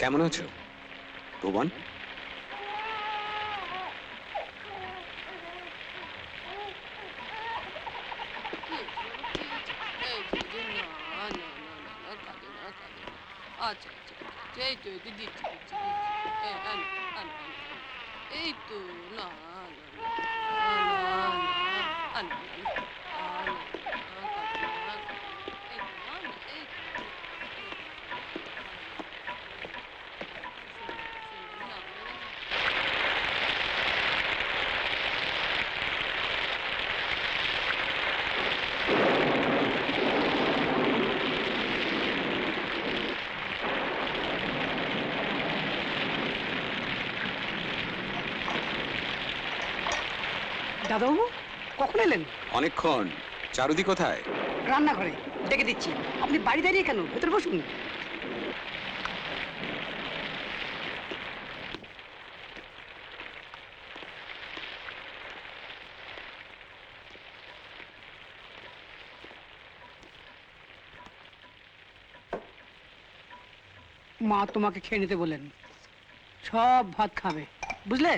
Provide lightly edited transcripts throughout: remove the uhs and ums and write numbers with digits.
কেমন আছো ভুবন? আচ্ছা আচ্ছা আচ্ছা, এই তো এই তো দিচ্ছি দিচ্ছি দিচ্ছি। এই তো না না না না না না দাদাবাবু কখন এলেন? অনেকক্ষণ। চারুদি কোথায়? রান্নাঘরে, ডেকে দিচ্ছি। আপনি বাড়ি দাঁড়িয়ে কেন? ভেতর বসুন। মা তোমাকে খেয়ে নিতে বলেন, সব ভাত খাবে, বুঝলে?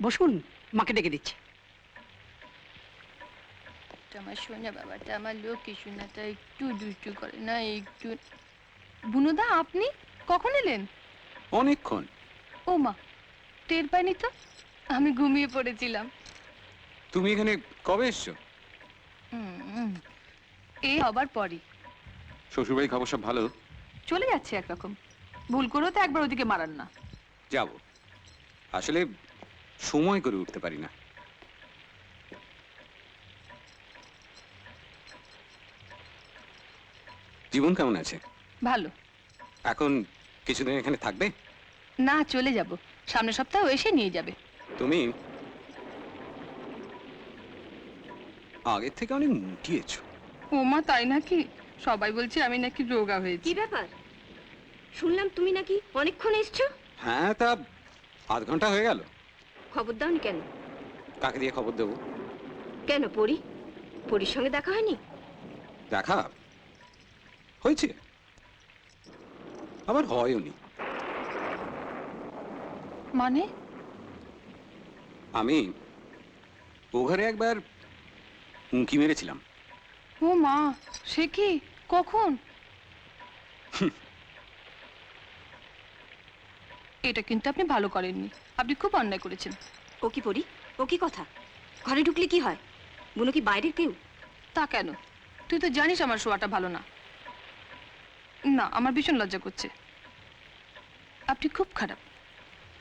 বসুন, মাকে ডেকে দিচ্ছি। আমার সোনা বাবাটা, আমার লক্ষ্মী সোনাটা একটু দুষ্টু করে না, একটু। বুনুদা, আপনি কখন এলেন? অনেকক্ষণ। ও মা, টের পাইনি তো, আমি ঘুমিয়ে পড়েছিলাম। তুমি এখানে কবে এসছো? এই হবার পরই। শ্বশুরবাড়ি খবর সব ভালো? চলে যাচ্ছে একরকম। ভুল করেও তো একবার ওদিকে মারান না। যাব, আসলে সময় করে উঠতে পারি না। জীবন কেমন আছে? ভালো। এখন কিছুদিন এখানে থাকবে? না, চলে যাব, সামনের সপ্তাহে এসে নিয়ে যাবে। তুমি আগের থেকে অনেক মুটিয়েছো। ও মা, তাই নাকি? সবাই বলছে আমি নাকি রোগা হয়েছি। কি ব্যাপার? শুনলাম তুমি নাকি অনেকক্ষণ এসছো। হ্যাঁ, তা আধ ঘন্টা হয়ে গেল। খবর দাওনি কেন? কাকে দিয়ে খবর দেবো? কেন, পরীর সঙ্গে দেখা হয়নি? দেখা হয়েছে, আবার হয়ওনি। মানে? আমি ও ঘরে একবার উঁকি মেরেছিলাম। ও মা, সে কি? কখন? এটা কিন্তু আপনি ভালো করেননি, আপনি খুব অন্যায় করেছেন। ও কি পরি? ও কি কথা? ঘরে ঢুকলে কি হয়? বুনো কি বাইরের কেউ? তা কেন? তুই তো জানিস আমার শোয়াটা ভালো না। না, আমার ভীষণ লজ্জা করছে। আপনি খুব খারাপ।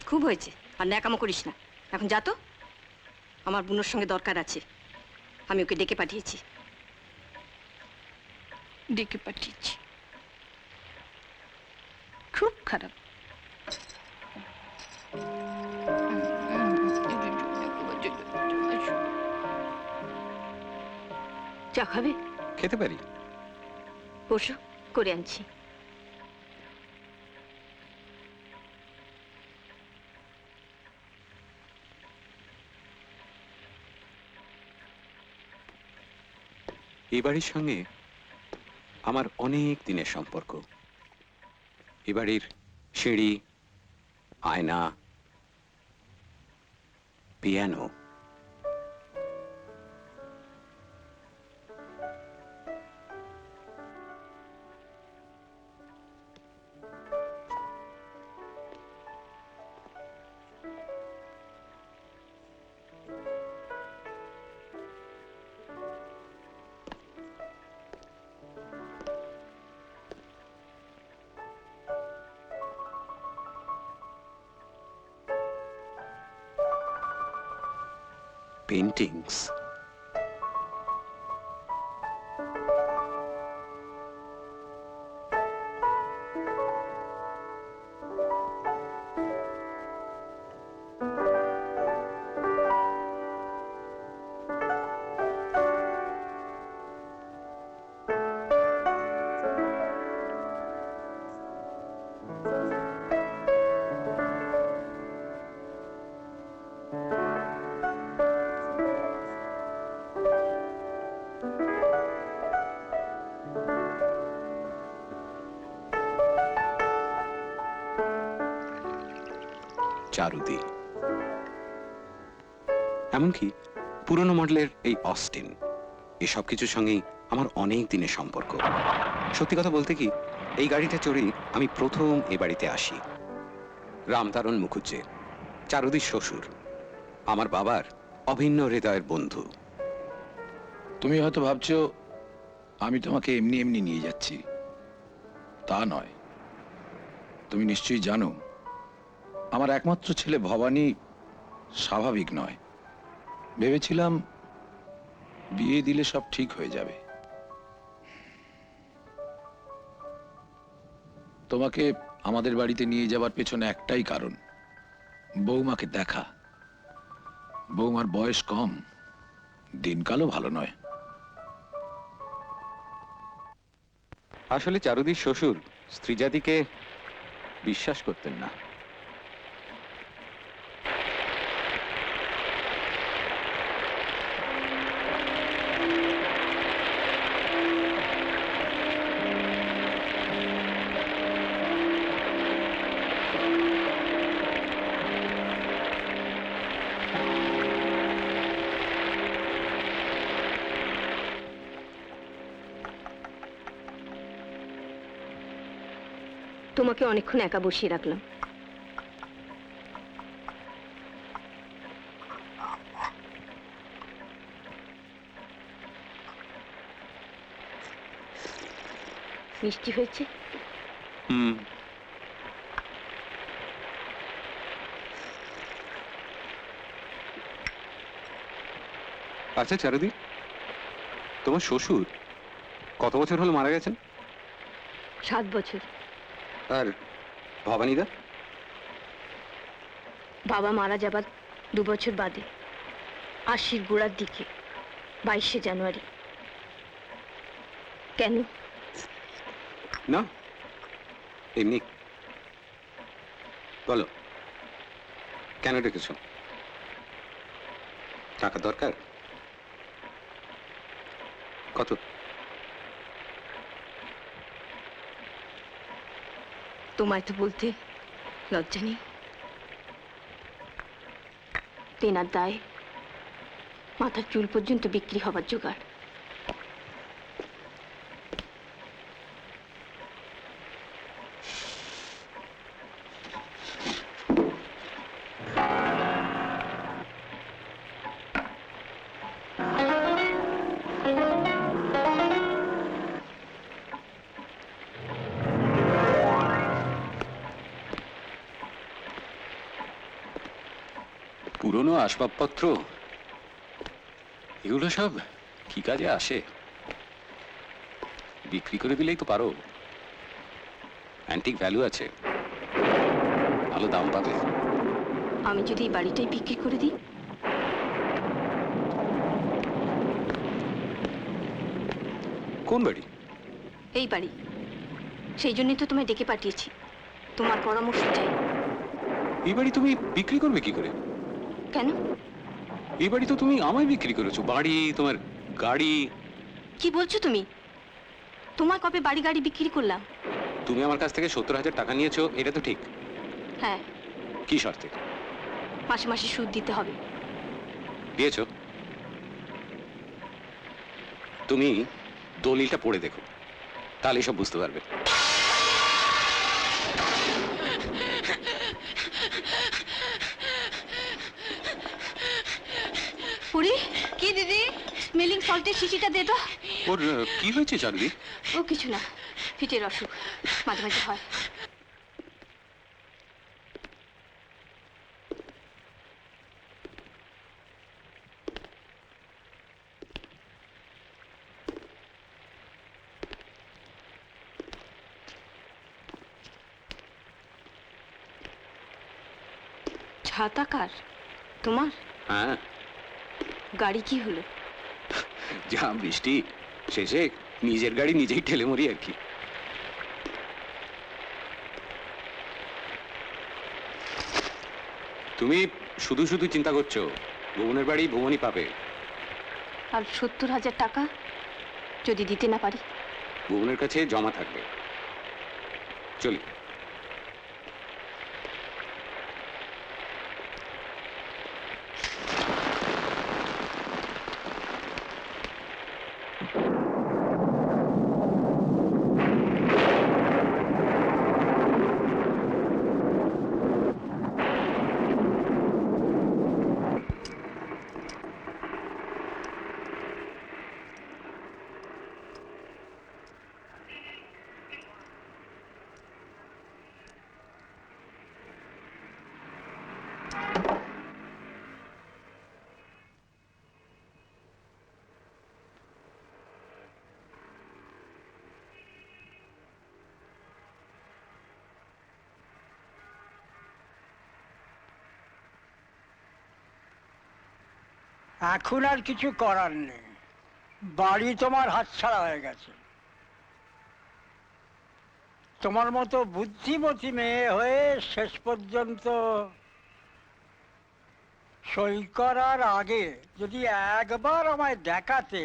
খুব হয়েছে, আর ন্যাকামো করিস না। এখন যা তো, আমার বুনোর সঙ্গে দরকার আছে। আমি ওকে ডেকে পাঠিয়েছি। ডেকে পাঠিয়েছি? খুব খারাপ। চা খাবে? খেতে পারি। বসো, করে আনছি। এই বাড়ির সঙ্গে আমার অনেক দিনের সম্পর্ক। এ বাড়ির সিঁড়ি, আয়না, পিয়ানো, পেন্টিংস। চারুদি। এমনকি পুরনো মডেলের এই অস্টিন, এসব কিছুর সঙ্গেই আমার অনেক দিনের সম্পর্ক। সত্যি কথা বলতে কি, এই গাড়িটা চড়েই আমি প্রথম এ বাড়িতে আসি। রামতারণ মুখুজ্জে, চারুদির শ্বশুর, আমার বাবার অভিন্ন হৃদয়ের বন্ধু। তুমি হয়তো ভাবছো আমি তোমাকে এমনি এমনি নিয়ে যাচ্ছি। তা নয়। তুমি নিশ্চয়ই জানো আমার একমাত্র ছেলে ভবানী স্বাভাবিক নয়। ভেবেছিলাম বিয়ে দিলে সব ঠিক হয়ে যাবে। তোমাকে আমাদের বাড়িতে নিয়ে যাবার পেছনে একটাই কারণ, বৌমাকে দেখা। বৌমার বয়স কম, দিনকালও ভালো নয়। আসলে চারুদির শ্বশুর স্ত্রী জাতিকে বিশ্বাস করতেন না। তোমাকে অনেকক্ষণ একা বসিয়ে রাখলাম। মিষ্টি হয়েছে? হুম। আচ্ছা চারুদি, তোমার শ্বশুর কত বছর হলো মারা গেছেন? 7 বছর। আর ভবানীদা? বাবা মারা যাবার 2 বছর বাদে, 80-র গোড়ার দিকে, 22শে জানুয়ারি। কেন? না, এমনি। বলো, কেন ডেকেছ? টাকা দরকার? কত? তোমায় তো বলতে লজ্জা নেই। তেনার দায়ে মাথার চুল পর্যন্ত বিক্রি হবার জোগাড়। পুরনো আসবাবপত্র, এগুলো সব কি কাজে আসে? বিক্রি করে দিলেই তো পারো। অ্যান্টিক ভ্যালু আছে, ভালো দাম পাবে। আমি যদি এই বাড়িটাই বিক্রি করে দিই? কোন বাড়ি? এই বাড়ি। সেই জন্যই তো তোমায় ডেকে পাঠিয়েছি, তোমার পরামর্শ চাই। এই বাড়ি তুমি বিক্রি করবে কি করে? কেন? এই বাড়ি তো তুমি আমায় বিক্রি করেছো। বাড়ি, তোমার গাড়ি। কি বলছো তুমি? তোমার কবে বাড়ি গাড়ি বিক্রি করলাম? তুমি আমার কাছ থেকে 70,000 টাকা নিয়েছো, এটা তো ঠিক। হ্যাঁ। কি শর্তে? মাসে মাসে সুদ দিতে হবে। দিয়েছো? তুমি দলিলটা পড়ে দেখো, তাহলে সব বুঝতে পারবে। পুরি, কি দিদি? স্মেলিং সল্টের শিশিটা দে তো। ওর কি হয়েছে চারুদি? ও কিছু না, ফিটের অসুখ মাঝে মাঝে হয়। ছাতা কার? তোমার? হ্যাঁ। গাড়ি কি হলো? যা বৃষ্টি, শেষে নিজের গাড়ি নিজেই ঠেলে মরি আর কি। তুমি শুধু শুধু চিন্তা করছো, ভুবনের বাড়ি ভুবনই পাবে। আর 70,000 টাকা যদি দিতে না পারি? ভুবনের কাছে জমা থাকবে। চলি। এখন আর কিছু করার নেই, বাড়ি তোমার হাতছাড়া হয়ে গেছে। তোমার মতো বুদ্ধিমতী মেয়ে হয়ে শেষ পর্যন্ত সই করার আগে যদি একবার আমায় দেখাতে।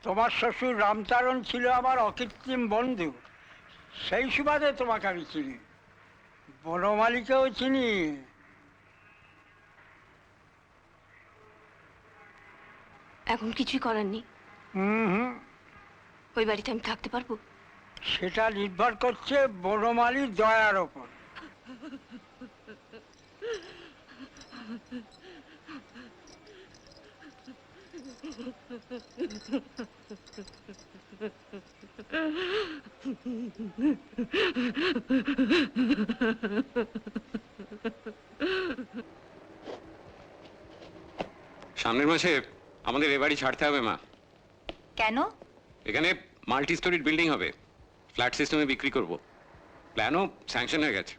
তোমার শ্বশুর রামতারণ ছিল আমার অকৃত্রিম বন্ধু, সেই সুবাদে তোমাকে আমি চিনি, বনমালীকেও চিনি। এখন কিছুই করার নেই। হুম, ওই বাড়িতে আমি থাকতে পারবো? সেটা নির্ভর করছে বনমালীর দয়ার ওপর। সামনের মাসে আমাদের এ বাড়ি ছাড়তে হবে মা। কেন? এখানে মাল্টি স্টোরিড বিল্ডিং হবে, ফ্ল্যাট সিস্টেমে বিক্রি করব। প্ল্যানও স্যাংশন হয়ে গেছে।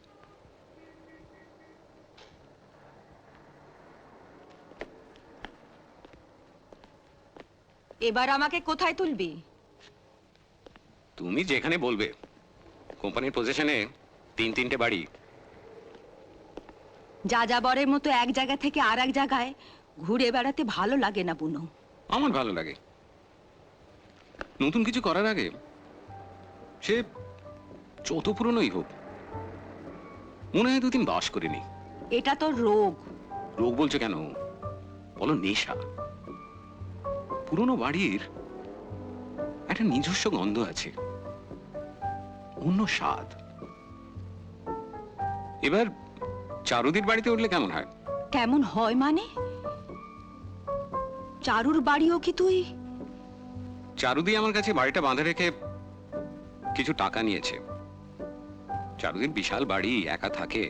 এবার আমাকে কোথায় তুলবি? তুমি যেখানে বলবে। কোম্পানির পজিশনে 3-3টে বাড়ি। যা যাবরের মতো এক জায়গা থেকে আর এক জায়গায় ঘুরে বেড়াতে ভালো লাগে না বুনো। আমার ভালো লাগে। নতুন কিছু করার আগে সে যত পুরনোই হোক মনে হয় 2 দিন বাস করিনি। এটা তো রোগ। রোগ বলছো কেন? বলো নেশা। পুরনো বাড়ির একটা নিজস্ব গন্ধ আছে, অন্য স্বাদ। এবার চারুদির বাড়িতে উঠলে কেমন হয়? কেমন হয় মানে? চারুর বাড়িও কি তুই? চারুদি আমার কাছে বাড়িটা বাঁধা রেখে কিছু টাকা নিয়েছে। চারুদির বিশাল বাড়ি, একা থাকে,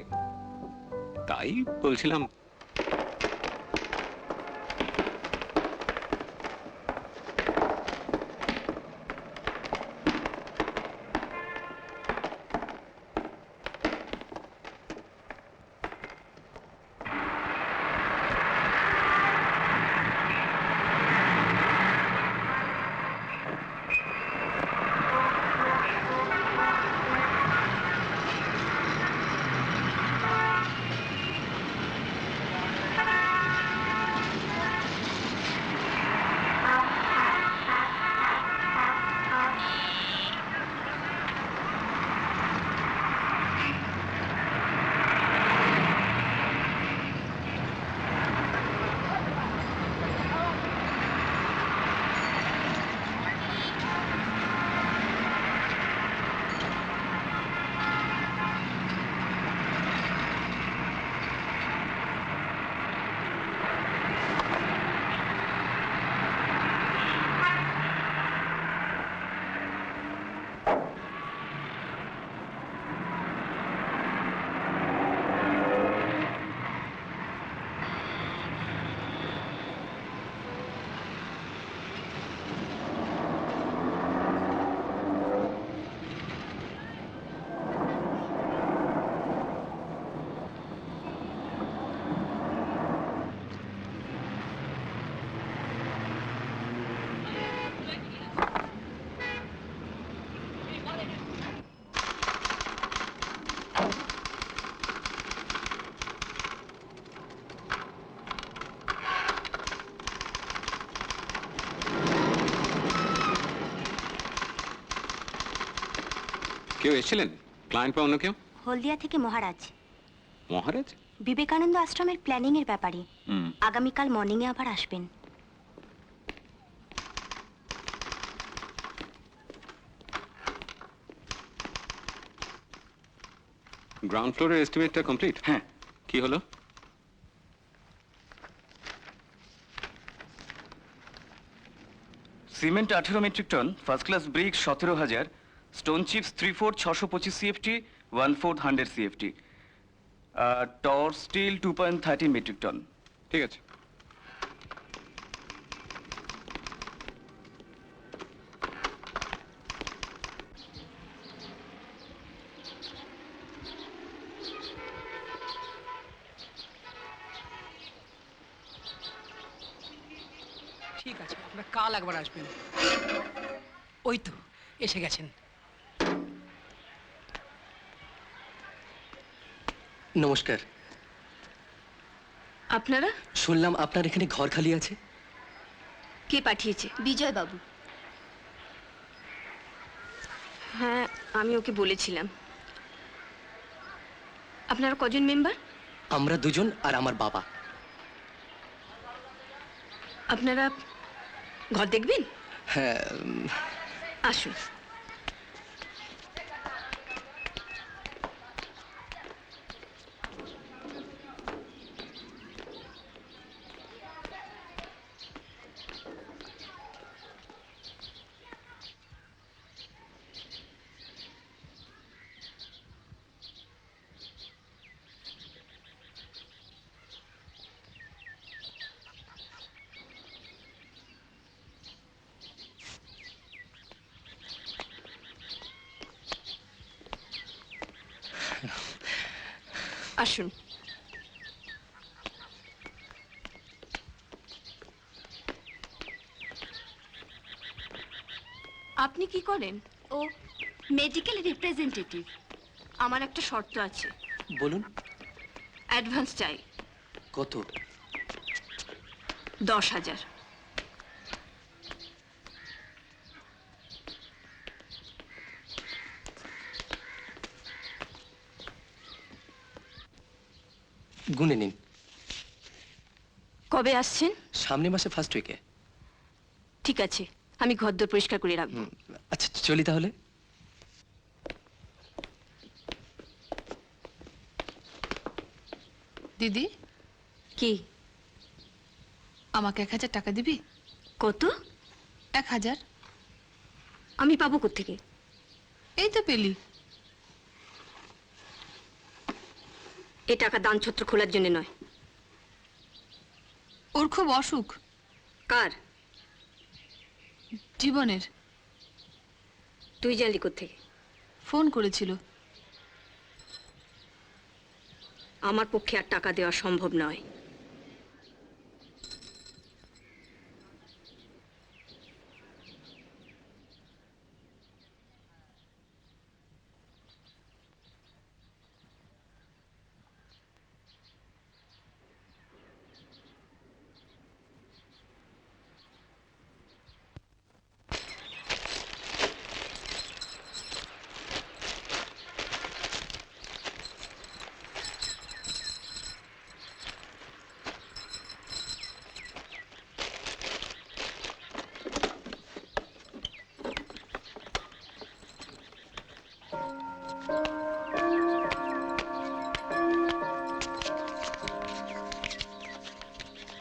তাই বলছিলাম। কেউ এসেছিলেন? ক্লায়েন্ট বা অন্য কেউ? হলদিয়া থেকে মহারাজ, মহারাজ? বিবেকানন্দ আশ্রমের প্ল্যানিং এর ব্যাপারে আগামীকাল মর্নিং এ আবার আসবেন। গ্রাউন্ড ফ্লোরের এস্টিমেটটা কমপ্লিট? হ্যাঁ। কি হলো? Cement 18 metric ton, first class brick 17,000, stone chips 3/4 625 CFT, 1/4 100 CFT, tor steel 2.13 metric ton. ঠিক আছে। ঠিক আছে, আপনারা কাল একবার আসবেন। ওই তো এসে গেছেন। নমস্কার। আপনারা শুনলাম আপনার এখানে ঘর খালি আছে। কে পাঠিয়েছে? বিজয় বাবু। হ্যাঁ, আমি ওকে বলেছিলাম। আপনারা কজন মেম্বার? আমরা দুজন আর আমার বাবা। আপনারা ঘর দেখবেন? হ্যাঁ, আসুন। আসুন। আপনি কি করেন? ও মেডিকেল রিপ্রেজেন্টেটিভ। আমার একটা শর্ত আছে। বলুন। অ্যাডভান্স চাই। কত? 10,000। গুনে নিন। কবে আসছেন? সামনের মাসে ফার্স্ট উইকে। ঠিক আছে, আমি ঘরদোর পরিষ্কার করে রাখবো। আচ্ছা, চলি তাহলে। দিদি, কি? আমাকে 1,000 টাকা দিবি? কত? 1,000। আমি পাবো কোত্থেকে? এই তো পেলি। এ টাকা দান ছত্র খোলার জন্য নয়। ওর খুব অসুখ। কার? জীবনের। তুই জানলি কোত্থেকে? ফোন করেছিল। আমার পক্ষে আর টাকা দেওয়া সম্ভব নয়।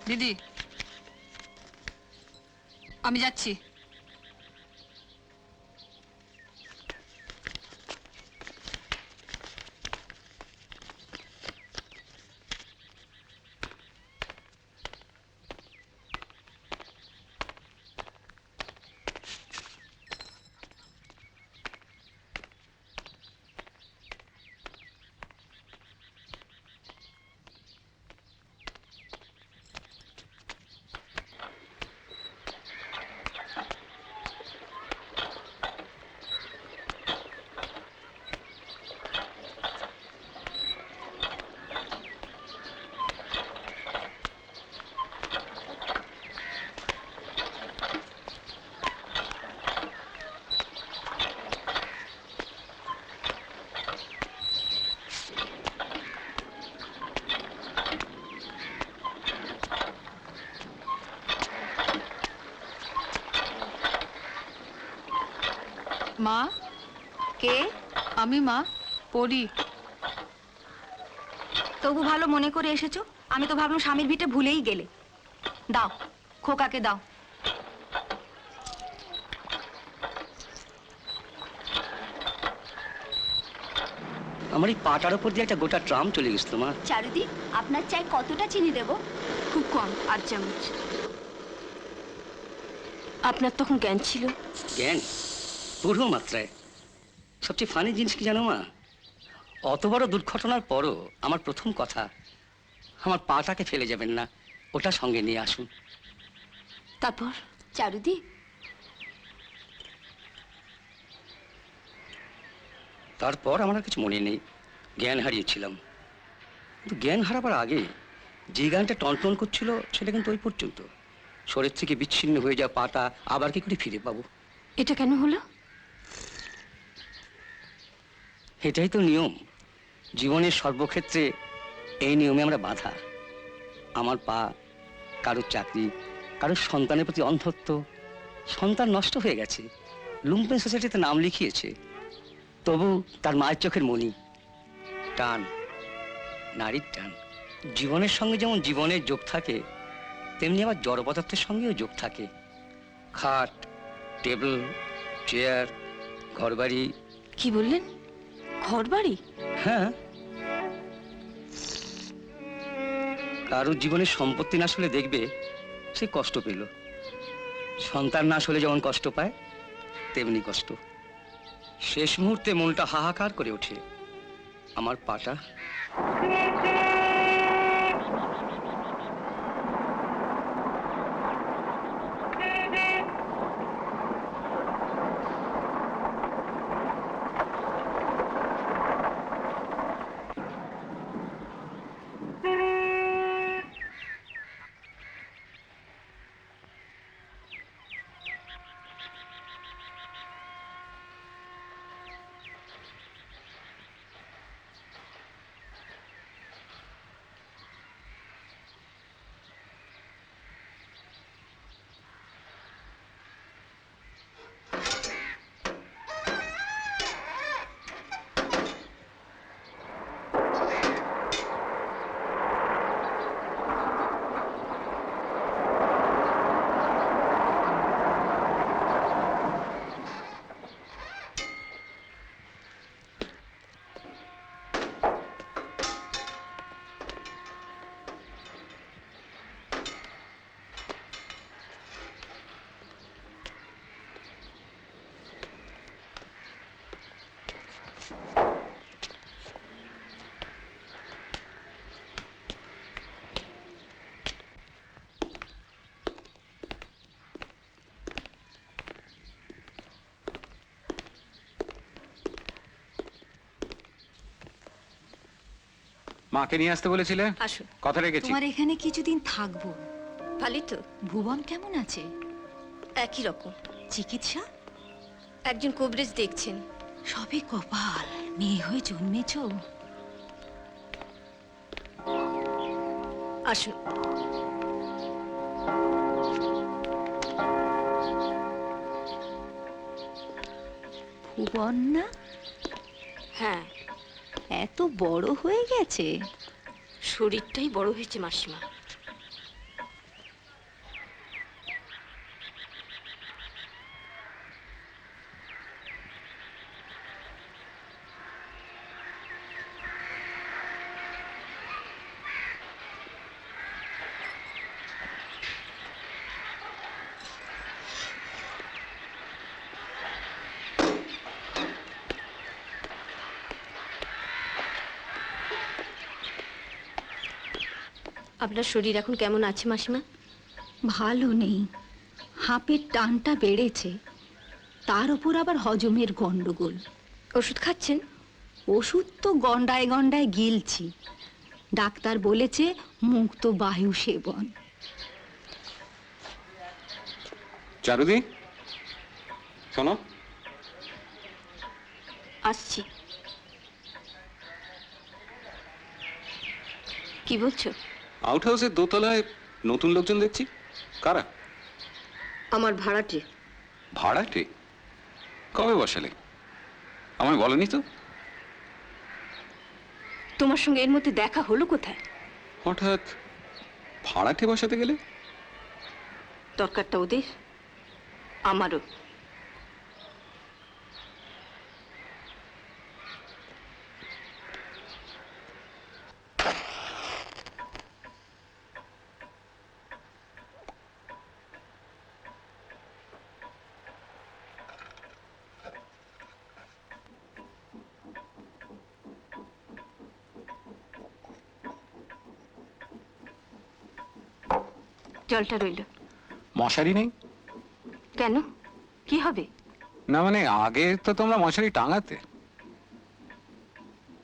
দিদি, আমি যাচ্ছি। মা, কে? আমি মা, পড়ি। তবু ভালো মনে করে এসেছো। আমি তো ভাবলাম স্বামীর ভিটে ভুলেই গেলে। দাও, খোকাকে দাও। আমার এই পাটার উপর দিয়ে একটা গোটা ট্রাম চলে গেছিল মা। চারুদি, আপনার চাই কতটা চিনি দেব? খুব কম, 8 চামচ। আপনার তখন জ্ঞান ছিল? জ্ঞান পুরো মাত্রায়। সবচেয়ে ফানি জিনিস কি জানো মা? অত বড় দুর্ঘটনার পরও আমার প্রথম কথা, আমার পাটাকে ফেলে যাবেন না, ওটা সঙ্গে নিয়ে আসুন। তারপর চারুদি, তারপর আমার আর কিছু মনে নেই। জ্ঞান হারিয়েছিলাম, কিন্তু জ্ঞান হারাবার আগে যে গানটা টনটন করছিল সেটা কিন্তু ওই পর্যন্ত। শরীর থেকে বিচ্ছিন্ন হয়ে যাওয়া পাতা আবার কি করে ফিরে পাবো? এটা কেন হলো? এটাই তো নিয়ম। জীবনের সর্বক্ষেত্রে এই নিয়মে আমরা বাঁধা। আমার পা, কারোর চাকরি, কারোর সন্তানের প্রতি অন্ধত্ব। সন্তান নষ্ট হয়ে গেছে, লুম্পেন সোসাইটিতে নাম লিখিয়েছে, তবু তার মায়ের চোখের মণি। টান, নারীর টান। জীবনের সঙ্গে যেমন জীবনের যোগ থাকে, তেমনি আবার জড় পদার্থের সঙ্গেও যোগ থাকে। খাট, টেবিল, চেয়ার, ঘরবাড়ি। কি বললেন? ঘর বাড়ি? হ্যাঁ, কারোর জীবনে সম্পত্তি নাশ হলে দেখবে সে কষ্ট পেল। সন্তান নাশ হলে যেমন কষ্ট পায়, তেমনি কষ্ট। শেষ মুহূর্তে মনটা হাহাকার করে ওঠে। আমার পাটা। মাকে নিয়ে আসতে বলেছিলে, আসুন। কথা রেখেছি। তোমার এখানে কিছুদিন থাকবো। ভালোই তো। ভুবন কেমন আছে? একই রকম। চিকিৎসা? একজন কবরেজ দেখছেন। সবে কপাল, মেয়ে হয়ে জন্মেছ। আসুন। ভুবন না? হ্যাঁ, এত বড় হয়ে গেছে। শরীরটাই বড় হয়েছে মাসিমা। আপনার শরীর এখন কেমন আছে মাসিমা? ভালো নেই, হাঁপের টানটা বেড়েছে, তার উপর আবার হজমের গন্ডগোল। ওষুধ খাচ্ছেন? ওষুধ তো গন্ডায় গন্ডায় গিলছি। ডাক্তার বলেছে মুক্ত বায়ু সেবন। চারুদি, শোনো। আসছি। কি বলছো? আউট হাউসের দোতলায় নতুন লোকজন দেখছি। কারা? আমার ভাড়াটে। ভাড়াটে? কবে বসালে? আমায় বলেনি তো। তোমার সঙ্গে এর মধ্যে দেখা হলো কোথায়? হঠাৎ ভাড়াটে বসাতে গেলে? দরকারটা ওদের, আমারও। জলটা রইল। মশারি নেই? কেন, কি হবে? না মানে আগে তো তোমরা মশারি টাঙাতে।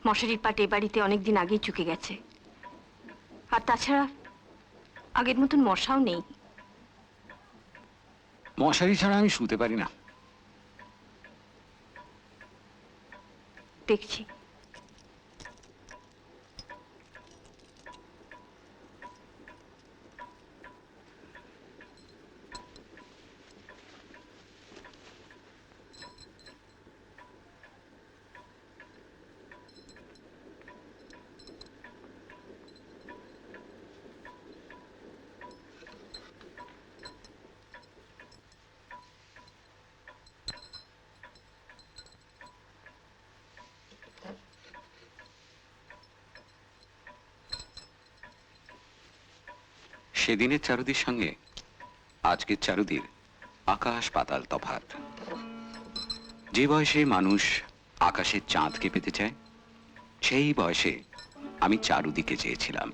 মশারির পাট এ বাড়িতে অনেকদিন আগেই চুকে গেছে। আর তাছাড়া আগের মতন মশাও নেই। মশারি ছাড়া আমি শুতে পারি না। দেখছি। সেদিনের চারুদির সঙ্গে আজকের চারুদির আকাশ পাতাল তফাৎ। যে বয়সে মানুষ আকাশের চাঁদকে পেতে চায়, সেই বয়সে আমি চারুদিকে চেয়েছিলাম।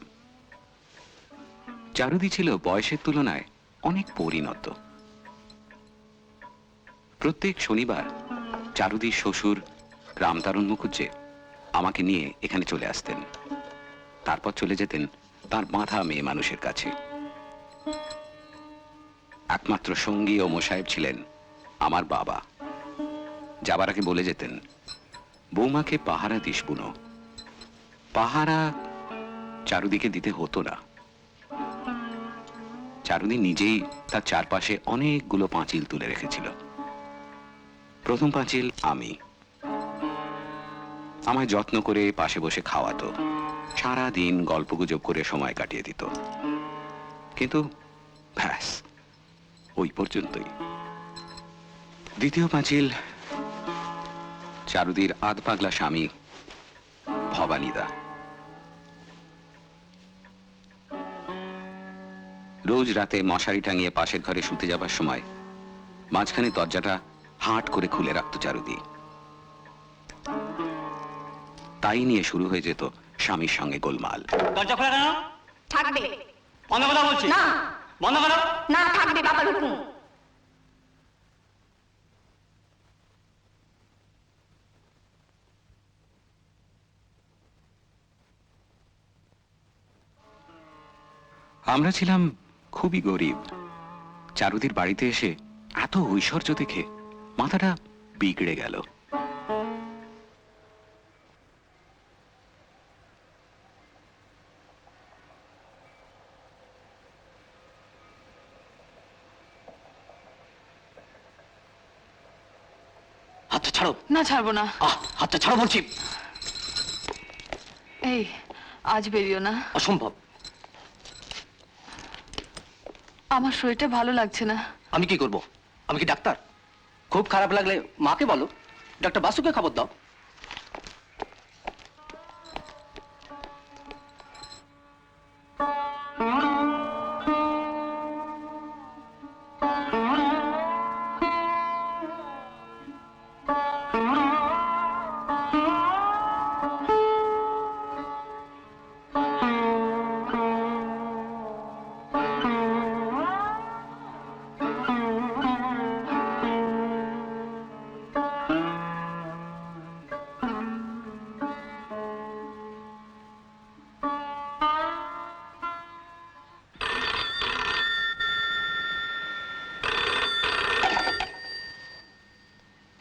চারুদি ছিল বয়সের তুলনায় অনেক পরিণত। প্রত্যেক শনিবার চারুদির শ্বশুর রামতারণ মুখুজ্জে আমাকে নিয়ে এখানে চলে আসতেন। তারপর চলে যেতেন তার বাঁধা মেয়ে মানুষের কাছে। একমাত্র সঙ্গী ও মোসাহেব ছিলেন আমার বাবা। যাবার আগে বলে যেতেন, বৌমাকে পাহারা দিস বুনো। পাহারা চারুদিকে দিতে হতো না। চারুদি নিজেই তার চারপাশে অনেকগুলো পাঁচিল তুলে রেখেছিল। প্রথম পাঁচিল আমি। আমায় যত্ন করে পাশে বসে খাওয়াতো, সারা দিন গল্পগুজব করে সময় কাটিয়ে দিত। কিন্তু ব্যাস ওই পর্যন্তই। দ্বিতীয় পাঁচিল চারুদির আধ পাগলা স্বামী ভবানীদা। রোজ রাতে মশারি টাঙিয়ে পাশের ঘরে শুতে যাবার সময় মাঝখানে দরজাটা হাট করে খুলে রাখত চারুদি। তাই নিয়ে শুরু হয়ে যেত স্বামীর সঙ্গে গোলমাল। দরজা খোলা কেন? থাকবে। বন্ধ কথা বলছি। না, বন্ধ করো। না থাকবে, বাবার হুকুম। আমরা ছিলাম খুবই গরিব। চারুদির বাড়িতে এসে এত ঐশ্বর্য দেখে মাথাটা বিগড়ে গেল। হাতটা ছাড়ো। না, ছাড়বো না। হাতটা ছাড়ো বলছি। এই, আজ বেরিও না। অসম্ভব। আমার শরীরটা ভালো লাগছে না। আমি কি করব? আমি কি ডাক্তার? খুব খারাপ লাগলে মাকে বলো, ডাক্তার বাসুকে খবর দাও।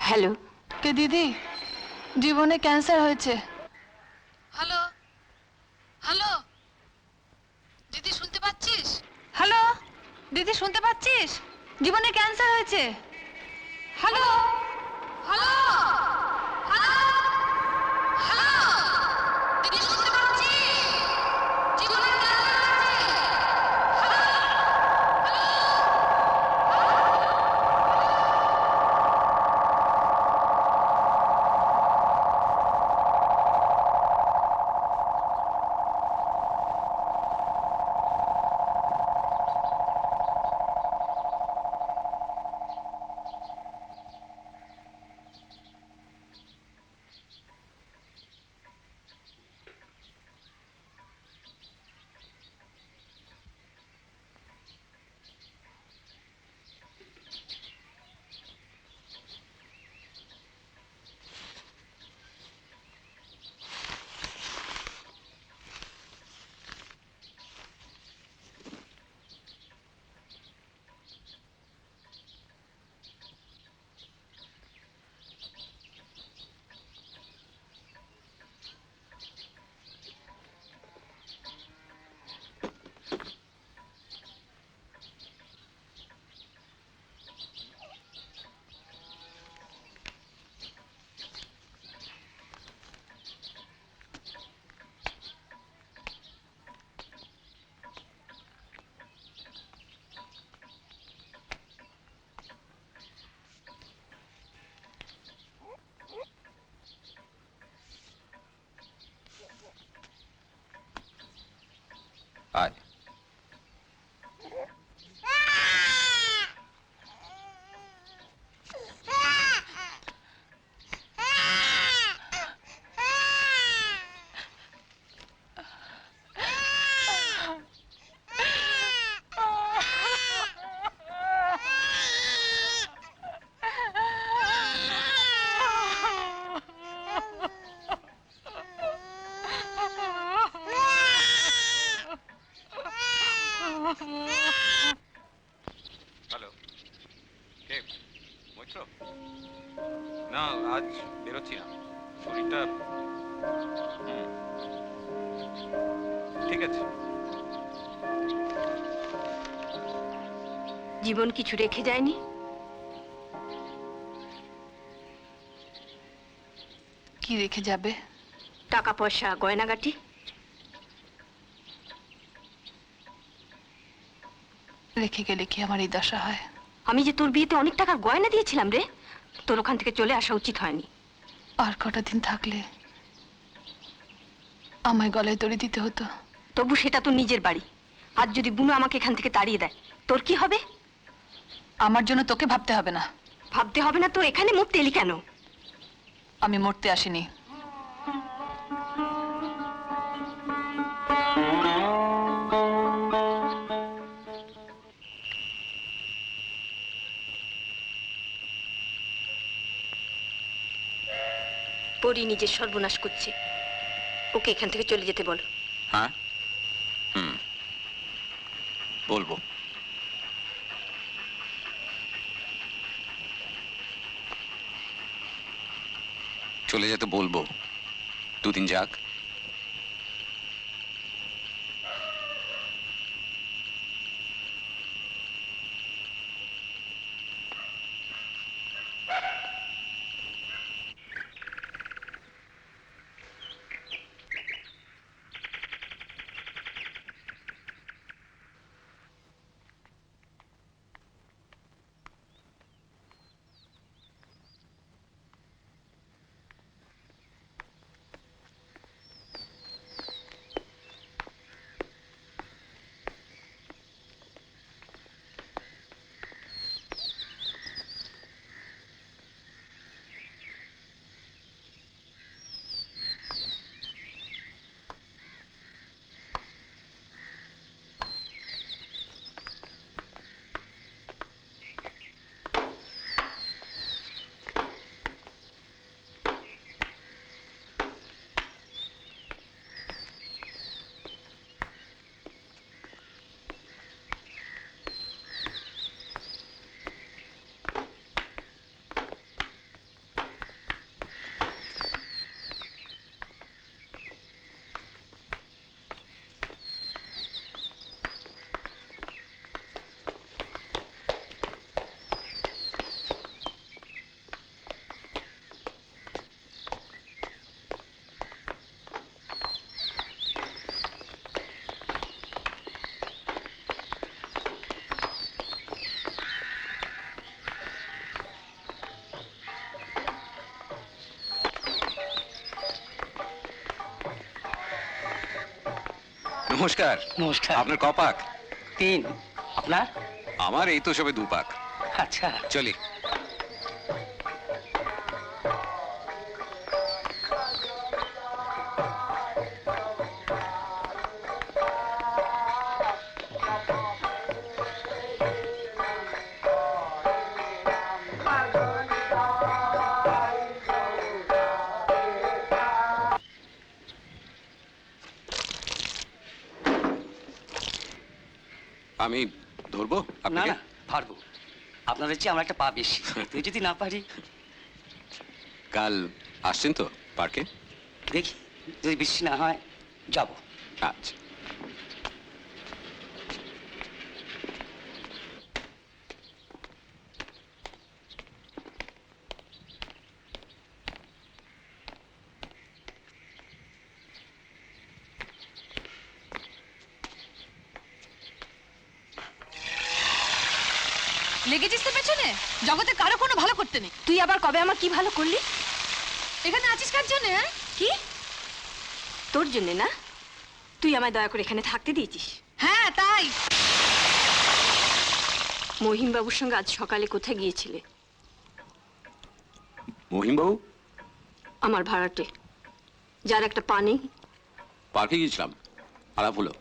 হ্যালো। কে দিদি? জীবনে ক্যান্সার হয়েছে। হ্যালো, হ্যালো দিদি, শুনতে পাচ্ছিস? হ্যালো দিদি, শুনতে পাচ্ছিস? জীবনে ক্যান্সার হয়েছে। হ্যালো, হ্যালো, হ্যালো, হ্যালো দিদি, শুনতে পাচ্ছিস? জীবনে ক্যান্সার হয়েছে। Hello, hello. হ্যালো, কে? মৈত্র? না, আজ বেরোচ্ছি না, শরীরটা। ঠিক আছে। জীবন কিছু রেখে যায়নি? কি রেখে যাবে? টাকা পয়সা, গয়নাগাটি? রেখে গেলে কি আমার এই দশা হয়? আমি যে তোর বিয়েতে অনেক টাকার গয়না দিয়েছিলাম রে, তোর ওখান থেকে চলে আসা উচিত হয়নি। আর কটা দিন থাকলে আমায় গলায় দড়ি দিতে হতো। তবু সেটা তোর নিজের বাড়ি। আজ যদি বুনু আমাকে এখান থেকে তাড়িয়ে দেয়, তোর কি হবে? আমার জন্য তোকে ভাবতে হবে না। ভাবতে হবে না তো এখানে মরতে এলি কেন? আমি মরতে আসিনি। পরি নিজের সর্বনাশ করছে, ওকে এখান থেকে চলে যেতে বলো। হ্যাঁ, বলবো। চলে যেতে বলবো, দুদিন যাক। নমস্কার। নমস্কার। আপনার কপাক? 3। আপনার? আমার এই তো সবে 2 পাক। আচ্ছা। চলি। আমি ধরবো না আপনাকে? না, পারবো। আপনাদের চেয়ে আমার একটা পা বেশি, তুই যদি না পারি। কাল আসছেন তো পার্কে? দেখি, যদি বৃষ্টি না হয় যাব। আচ্ছা। লেগেছিস তো পেছনে? জগতে কারো কোনো ভালো করতে নেই। তুই আবার কবে আমার কি ভালো করলি? এখানে আছিস কার জন্য? কি? তোর জন্য না? তুই আমায় দয়া করে এখানে থাকতে দিয়েছিস? হ্যাঁ তাই। মহিম বাবুর সঙ্গে আজ সকালে কোথায় গিয়েছিলে? মহিমবাবু? আমার ভাড়াটে, যার একটা পা নেই। পার্কে গিয়েছিলাম, আলাপ হলো।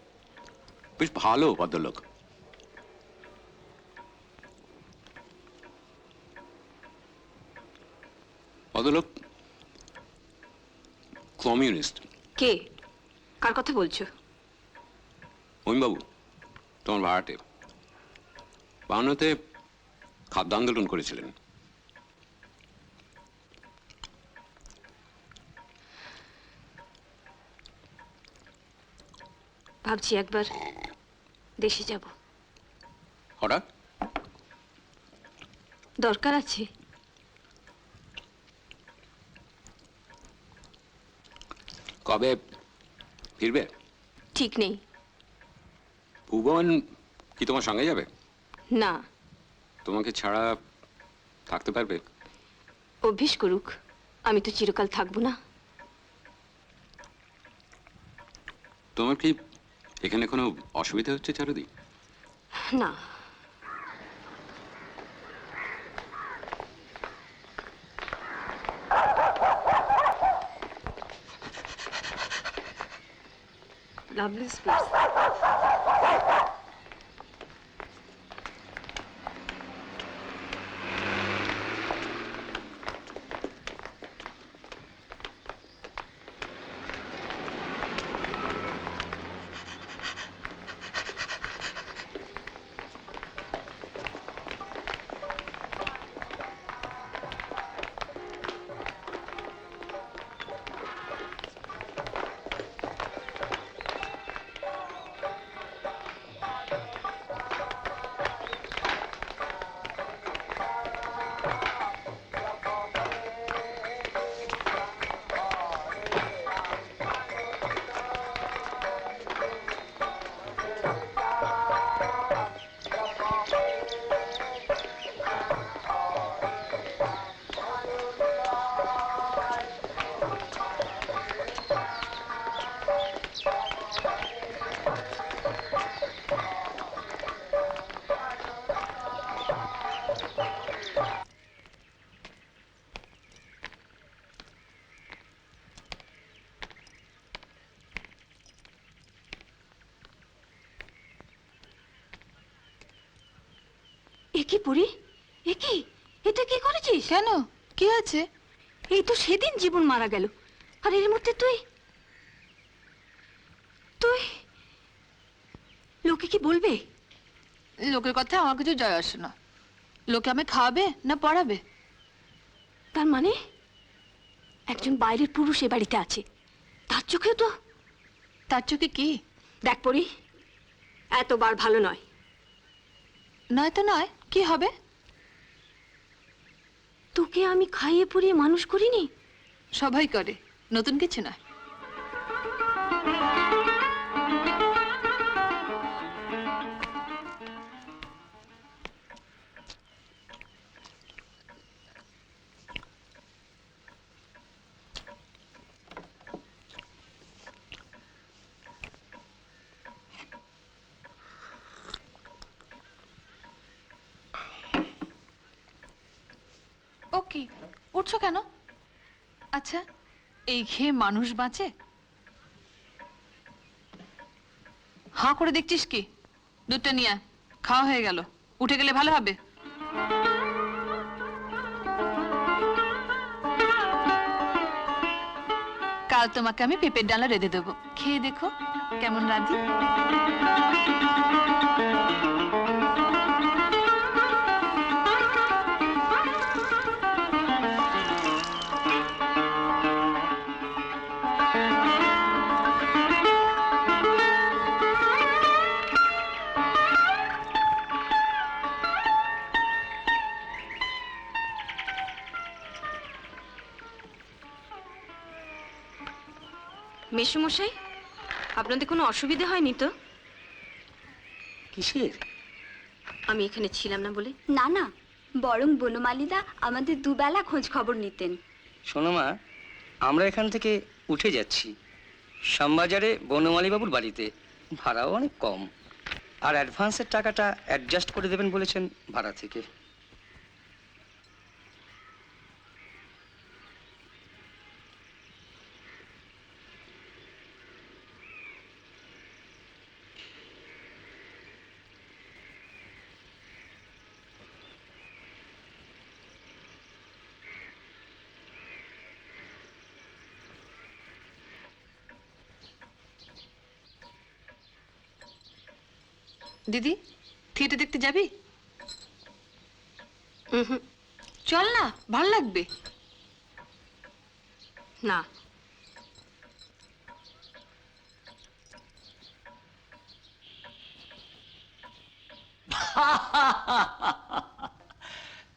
বেশ ভালো ভদ্রলোক। ভদ্রলোক কমিউনিস্ট। কে? কার কথা বলছো? মহিমবাবু, তোমার ভাড়াটে 52-তে খাদ্য আন্দোলন করেছিলেন। ভাবছি একবার দেশে যাব। হঠাৎ? দরকার আছে। কবে ফিরবে? ঠিক নেই। ভুবন কি তোমার সঙ্গে যাবে? না, তোমাকে ছাড়া থাকতে পারবে? অভ্যেস করুক, আমি তো চিরকাল থাকবো না। তোমার কি এখানে কোনো অসুবিধা হচ্ছে চারুদি? না, লাভলি স্পেস। একি পুরি, একি, এটা কি করেছিস? কেন, কি আছে? এই তো সেদিন জীবন মারা গেল, আর এর মধ্যে তুই তুই লোকে কি বলবে? লোকের কথা আমার কিছু যায় আসে না। লোকে আমি খাওয়াবে না পড়াবে? তার মানে একজন বাইরের পুরুষ এ বাড়িতে আছে, তার চোখেও তো। তার চোখে কি? দেখ পরি, এতবার ভালো নয়। নয় তো নয়, কি হবে? তোকে আমি খাইয়ে পরিয়ে মানুষ করিনি? সবাই করে, নতুন কিছু না। ও কি, উঠছো কেন? আচ্ছা, এই খেয়ে মানুষ বাঁচে? হাঁ করে দেখছিস কি? দুধটা নিয়ে আয়, খাওয়া হয়ে গেল। উঠে গেলে ভালো হবে। কাল তোমাকে আমি পেঁপের ডালা রেঁধে দেবো, খেয়ে দেখো কেমন রাঁধি। মেসোমশাই, আপনাদের কোনো অসুবিধা হয়নি তো? কিসের? আমি এখানে ছিলাম না বলে? না না, বরং বনমালীদা আমাদের দুবেলা খোঁজ খবর নিতেন। শোনো মা, আমরা এখান থেকে উঠে যাচ্ছি শ্যামবাজারে বনমালীবাবুর বাড়িতে। ভাড়াও অনেক কম, আর অ্যাডভান্সের টাকাটা অ্যাডজাস্ট করে দেবেন বলেছেন ভাড়া থেকে। দিদি থিয়েটার দেখতে যাবি? চল না, ভাল লাগবে। না,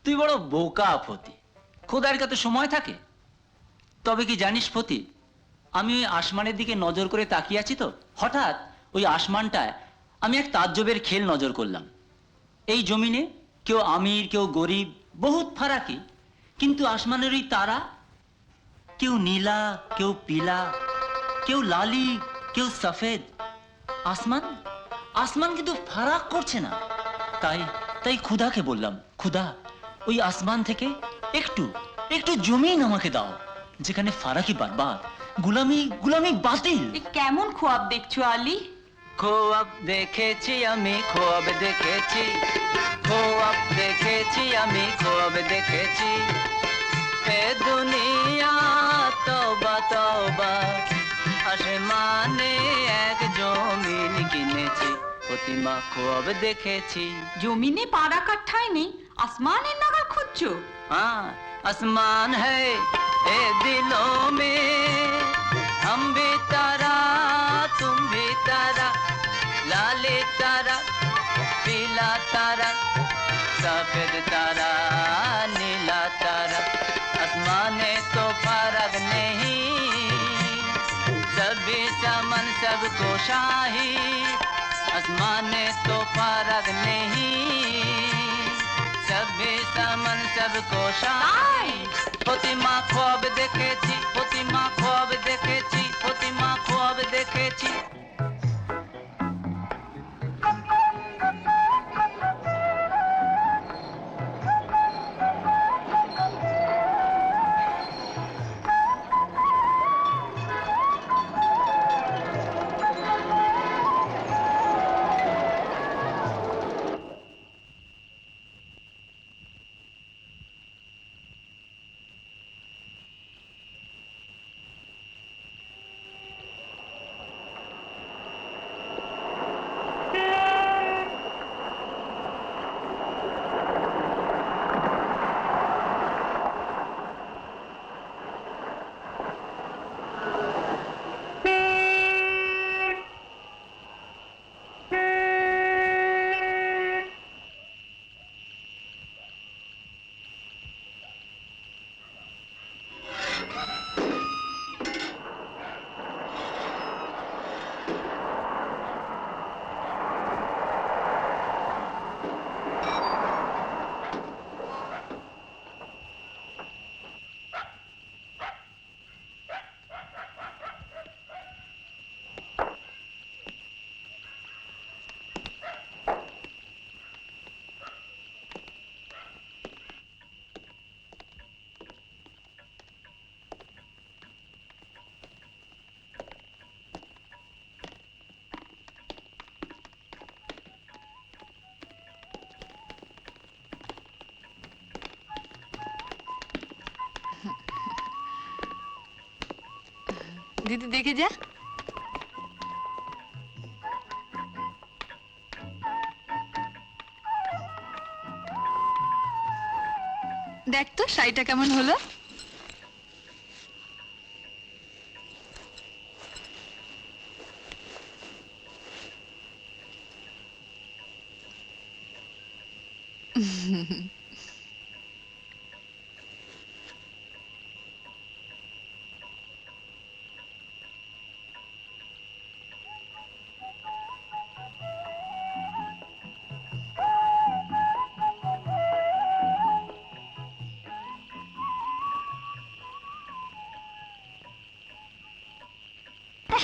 তুই বড় বোকা ফতি, খোদার কাছে সময় থাকে? তবে কি জানিস ফতি, আমি ওই আসমানের দিকে নজর করে তাকিয়ে আছি তো হঠাৎ ওই আসমানটায় আমি এক তাজ্জবের খেল নজর করলাম। এই জমিনে কেউ আমির কেউ গরিব, বহুত ফারাকি, কিন্তু আসমানের ওই তারা কেউ নীলা কেউ পিলা, কেউ লালি কেউ সফেদ। আসমান আসমান কিন্তু ফারাক করছে না। তাই তাই খুদাকে বললাম, খুদা ওই আসমান থেকে একটু একটু জমিন আমাকে দাও, যেখানে ফারাকি বারবাদ, গুলামি গুলামি বাতিল। কেমন খোয়াব দেখছো আলী? খোয়াব দেখেছি আমি, খোয়াব দেখেছি, খোয়াব দেখেছি আমি, খোয়াব দেখেছি। এ দুনিয়া তওবা তওবা, আসমানে এক জমিন কিনেছি, প্রতিমা খোয়াব দেখেছি। জমিনে পা রাখার ঠাঁই নেই, আসমানের নাগাল খুঁজছো? हाँ आसमान है ए दिलों में, हम भी तारा तुम भी तारा, लाले तारा पीला तारा, सफेद तारा नीला तारा, आसमाने तो फर्क नहीं, सभी चमन सबको शाही, आसमाने तो फर्क नहीं, सभी समन सबको शाही। প্রতিমা খোয়াব দেখেছি, প্রতিমা খোয়াব দেখেছি, প্রতিমা খোয়াব দেখেছি। দিদি দেখে যা। দেখ তো শাড়িটা কেমন হলো?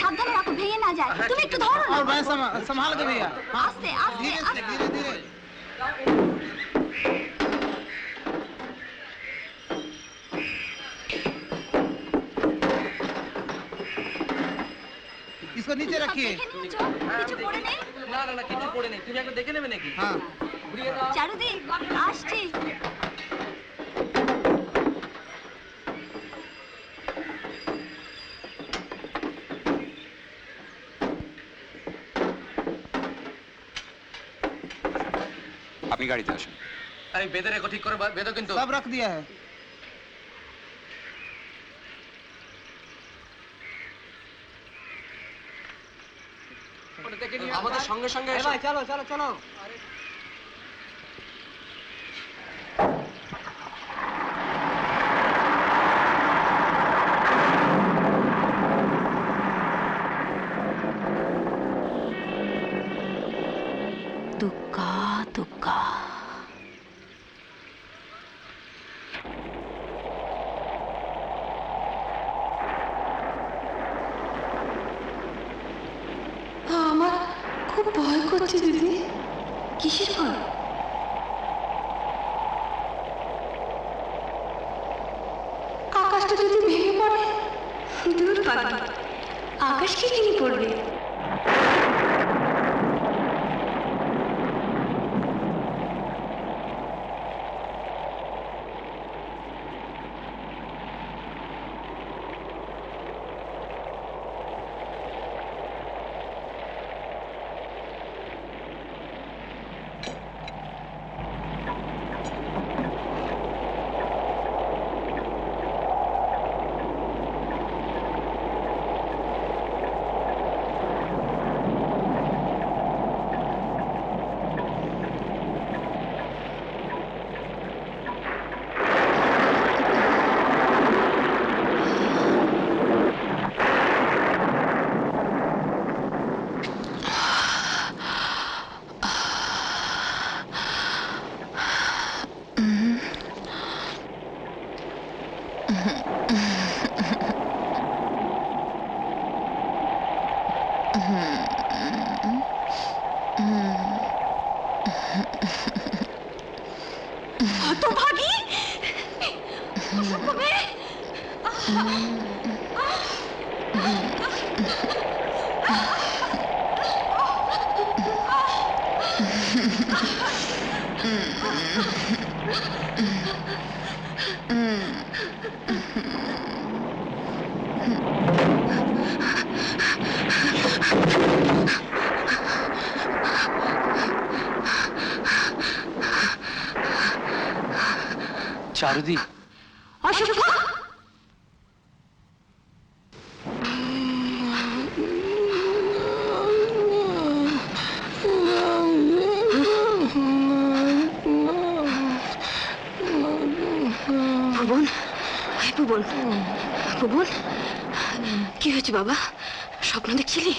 সাবধানে রাখো, ভেঙে না যায়। তুমি একটু ধরো না। संभाल के भैया। আস্তে আস্তে আস্তে। धीरे धीरे। इसको नीचे रखिए। দেখে নিয়েছো? কিছু পড়ে নেই? না না না, কিছু পড়ে নেই, তুমি একবার দেখে নেবে নাকি? हाँ। চারুদি আসছি। আপনি গাড়িতে আসুন। এই বেঁধে রেখো, ঠিক করে বেঁধো কিন্তু। সব রাখ দিয়া হ্যাঁ। আমাদের সঙ্গে সঙ্গে এসো। চলো চলো চলো। দুগ্গা দুগ্গা। আমার খুব ভয় করছে দিদি। কিসের ভয়? আকাশটা যদি ভেঙে পড়ে? দূর পাখি, আকাশ কি ভেঙে পড়বে? হতভাগী! চারুদি, অসভ্য! ভুবন, ভুবন, ভুবন, কি হয়েছে বাবা? স্বপ্ন দেখছিলি?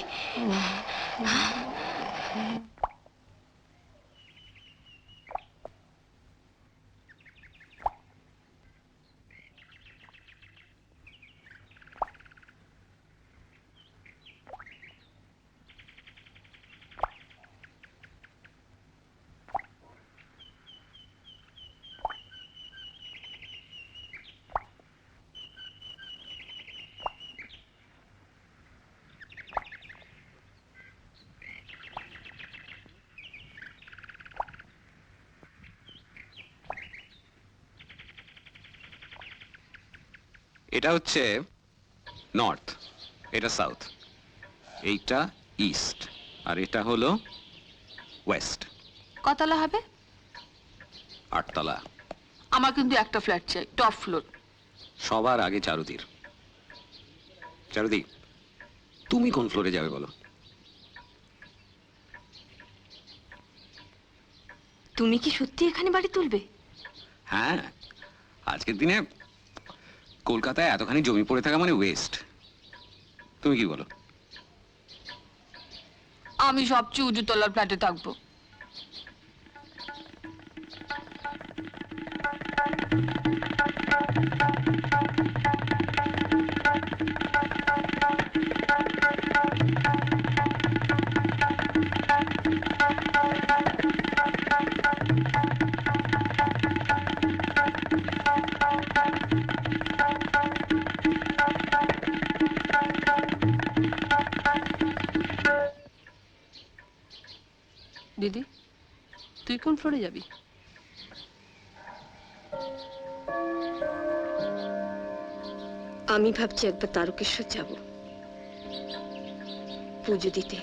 এটা হচ্ছে নর্থ, এটা সাউথ, এইটা ইস্ট, আর এটা হলো ওয়েস্ট। কতলা হবে? 8 তলা। আমার কিন্তু একটা ফ্ল্যাট চাই, টপ ফ্লোর। সবার আগে চারুদির। চারুদি, তুমি কোন ফ্লোরে যাবে বলো? তুমি কি সত্যি এখানে বাড়ি তুলবে? হ্যাঁ, আজকের দিনে কলকাতায় এতখানি জমি পড়ে থাকা মানে ওয়েস্ট। তুমি কি বলো? আমি সবচেয়ে উঁচু তলার ফ্ল্যাটে থাকবো। দিদি, তুই কোন ফ্লোরে যাবি? আমি ভাবছি একবার তারকেশ্বর যাব পুজো দিতে।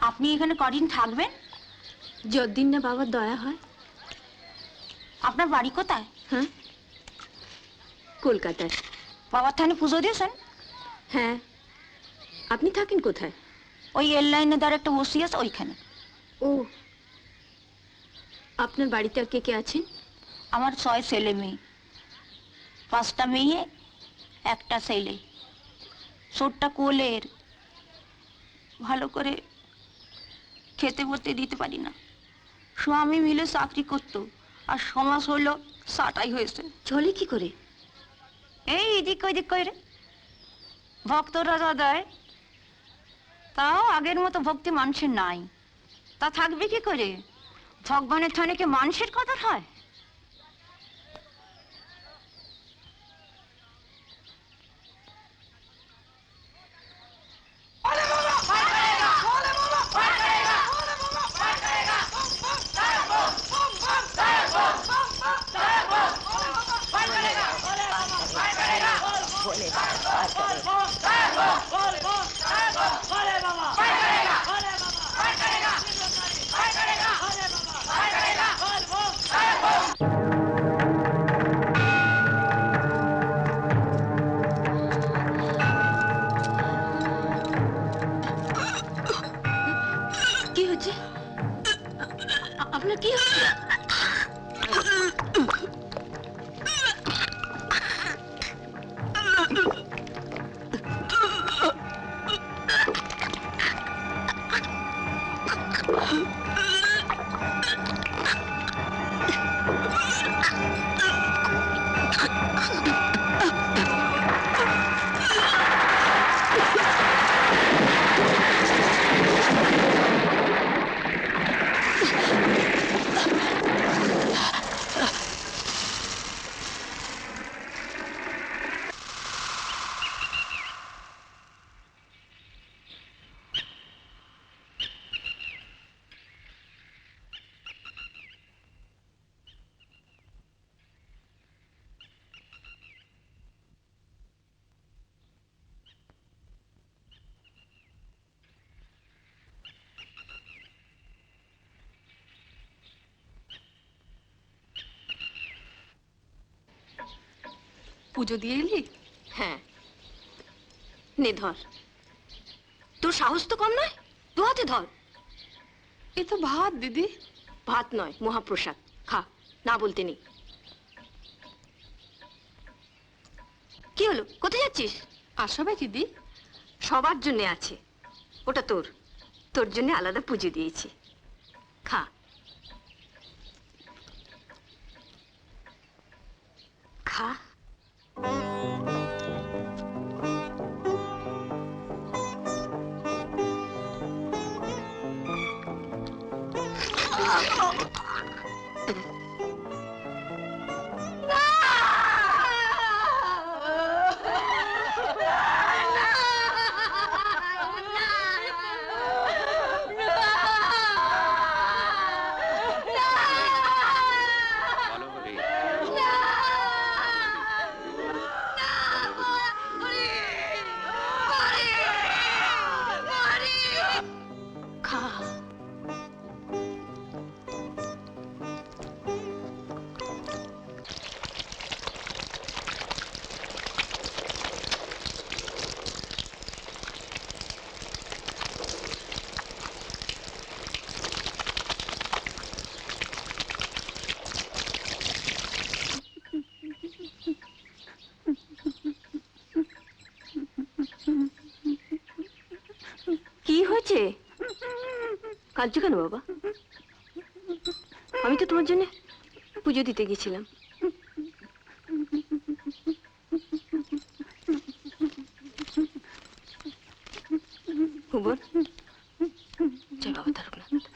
আপনি এখানে কদিন থাকবেন? যতদিন না বাবার দয়া হয়। আপনার বাড়ি কোথায়? হ্যাঁ, কলকাতায়। বাবার থানে পুজো দিয়েছেন? হ্যাঁ, আপনি থাকেন কোথায়? ওই এর লাইনে দ্বারা একটা বসি আছে ওইখানে। ও, আপনার বাড়িতে আর কে কে আছেন? আমার 6 ছেলে মেয়ে, 5টা মেয়ে, একটা ছেলে। ছোটটা কোলের, ভালো করে খেতে পড়তে দিতে পারি না। স্বামী মিলে চাকরি করতো, আর সমাজ হলো সাটাই হয়েছে। চলে কি করে? এই এদিক ওইদিক করে ভক্তরা যা দেয়, তাও আগের মতো ভক্তি মানুষের নাই। তা থাকবে কি করে? ভগবানের থানে কি মানুষের কদর হয়? কি হচ্ছে আপনার? কি হচ্ছে? পুজো দিয়ে এলি? হ্যাঁ, নে ধর। তোর সাহস তো কম নয়, 2 হাতে ধর। এ তো ভাত দিদি। ভাত নয়, মহাপ্রসাদ। খা, না বলতে নেই। কি হলো, কোথায় যাচ্ছিস? আসবে দিদি? সবার জন্য আছে, ওটা তোর। তোর জন্য আলাদা পুজো দিয়েছি, খা। খা। কি হয়েছে? কাঁদছো কেন বাবা? আমি তো তোমার জন্য পুজো দিতে গেছিলাম। ভুবন, জয় বাবা তারকনাথ।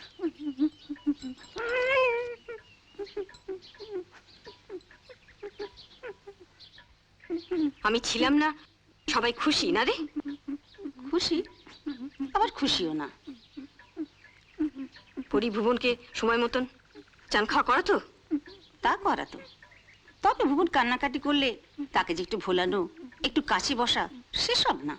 আমি ছিলাম না, সবাই খুশি না রে? খুশি, আবার খুশিও না। পরি ভুবনকে সময় মতন চান খাওয়া করা তো? তা করা তো, তবে ভুবন কান্নাকাটি করলে তাকে যে একটু ভোলানো, একটু কাছে বসা, সেসব না।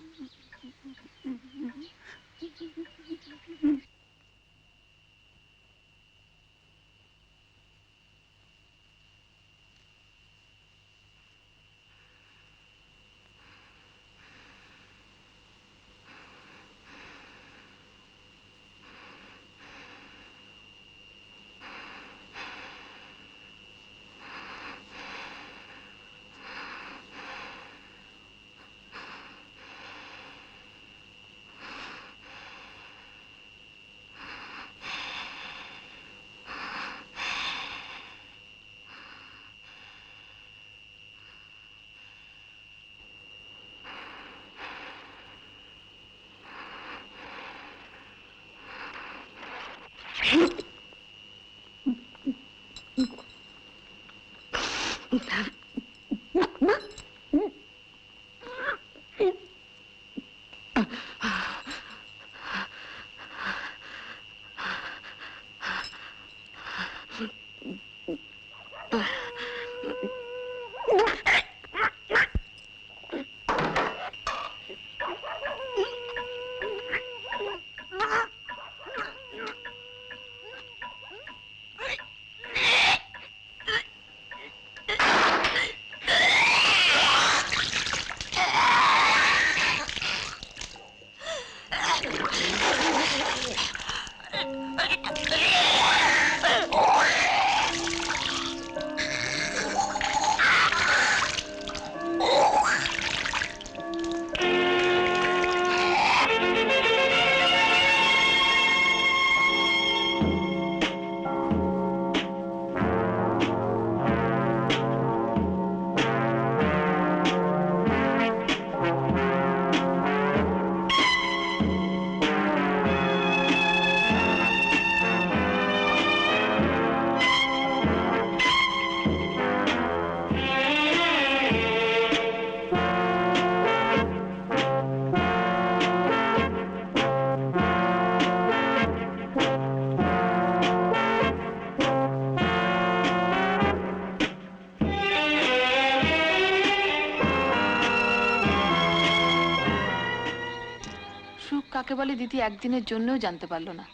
কাকে বলে দিদি একদিনের জন্যও জানতে পারলো না।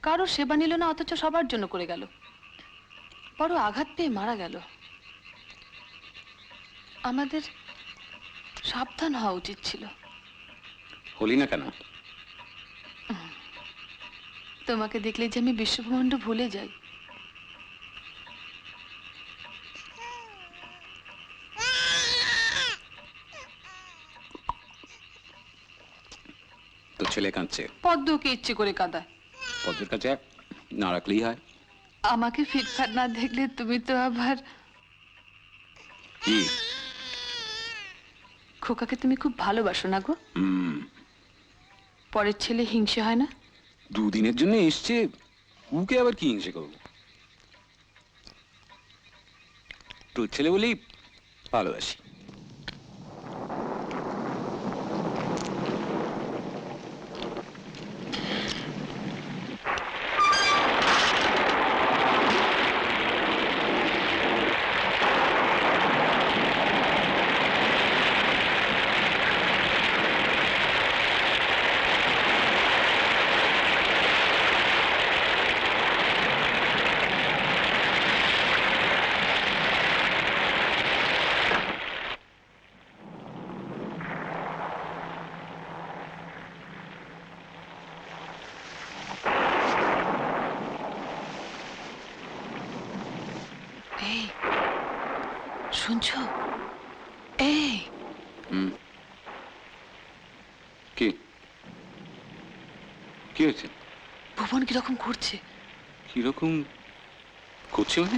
কারো সেবা নিল না, অথচ সবার জন্য করে গেল। বড় আঘাত পেয়ে মারা গেল। আমাদের সাবধান হওয়া উচিত ছিল। হলি না কেন? তোমাকে দেখলে যে আমি বিশ্বব্রহ্মাণ্ড ভুলে যাই। তো ছেলে কাঁদছে। পদ্মকে ইচ্ছে করে কাঁদায়। পদ্মের কাছে না রাখলেই হয়। আমাকে ফিটফাট না দেখলে তুমি তো আবার। কি? খোকাকে তুমি খুব ভালোবাসো না গো? পরের ছেলে হিংসে হয় না? দুদিনের জন্য এসছে, ওকে আবার কি হিংসে করবো? তোর ছেলে বলেই ভালোবাসি। এই শুনছো? এই কি কি হয়েছে? ভুবন কিরকম করছে? কিরকম করছে মানে?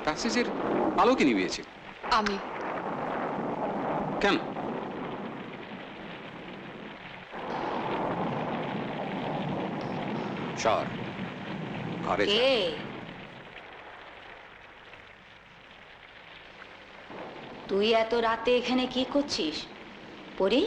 প্যাসেজের আলো কে নিভিয়েছে? আমি। কেন? সর, ঘরে যা। কে? তুই এত রাতে এখানে কি করছিস পরি?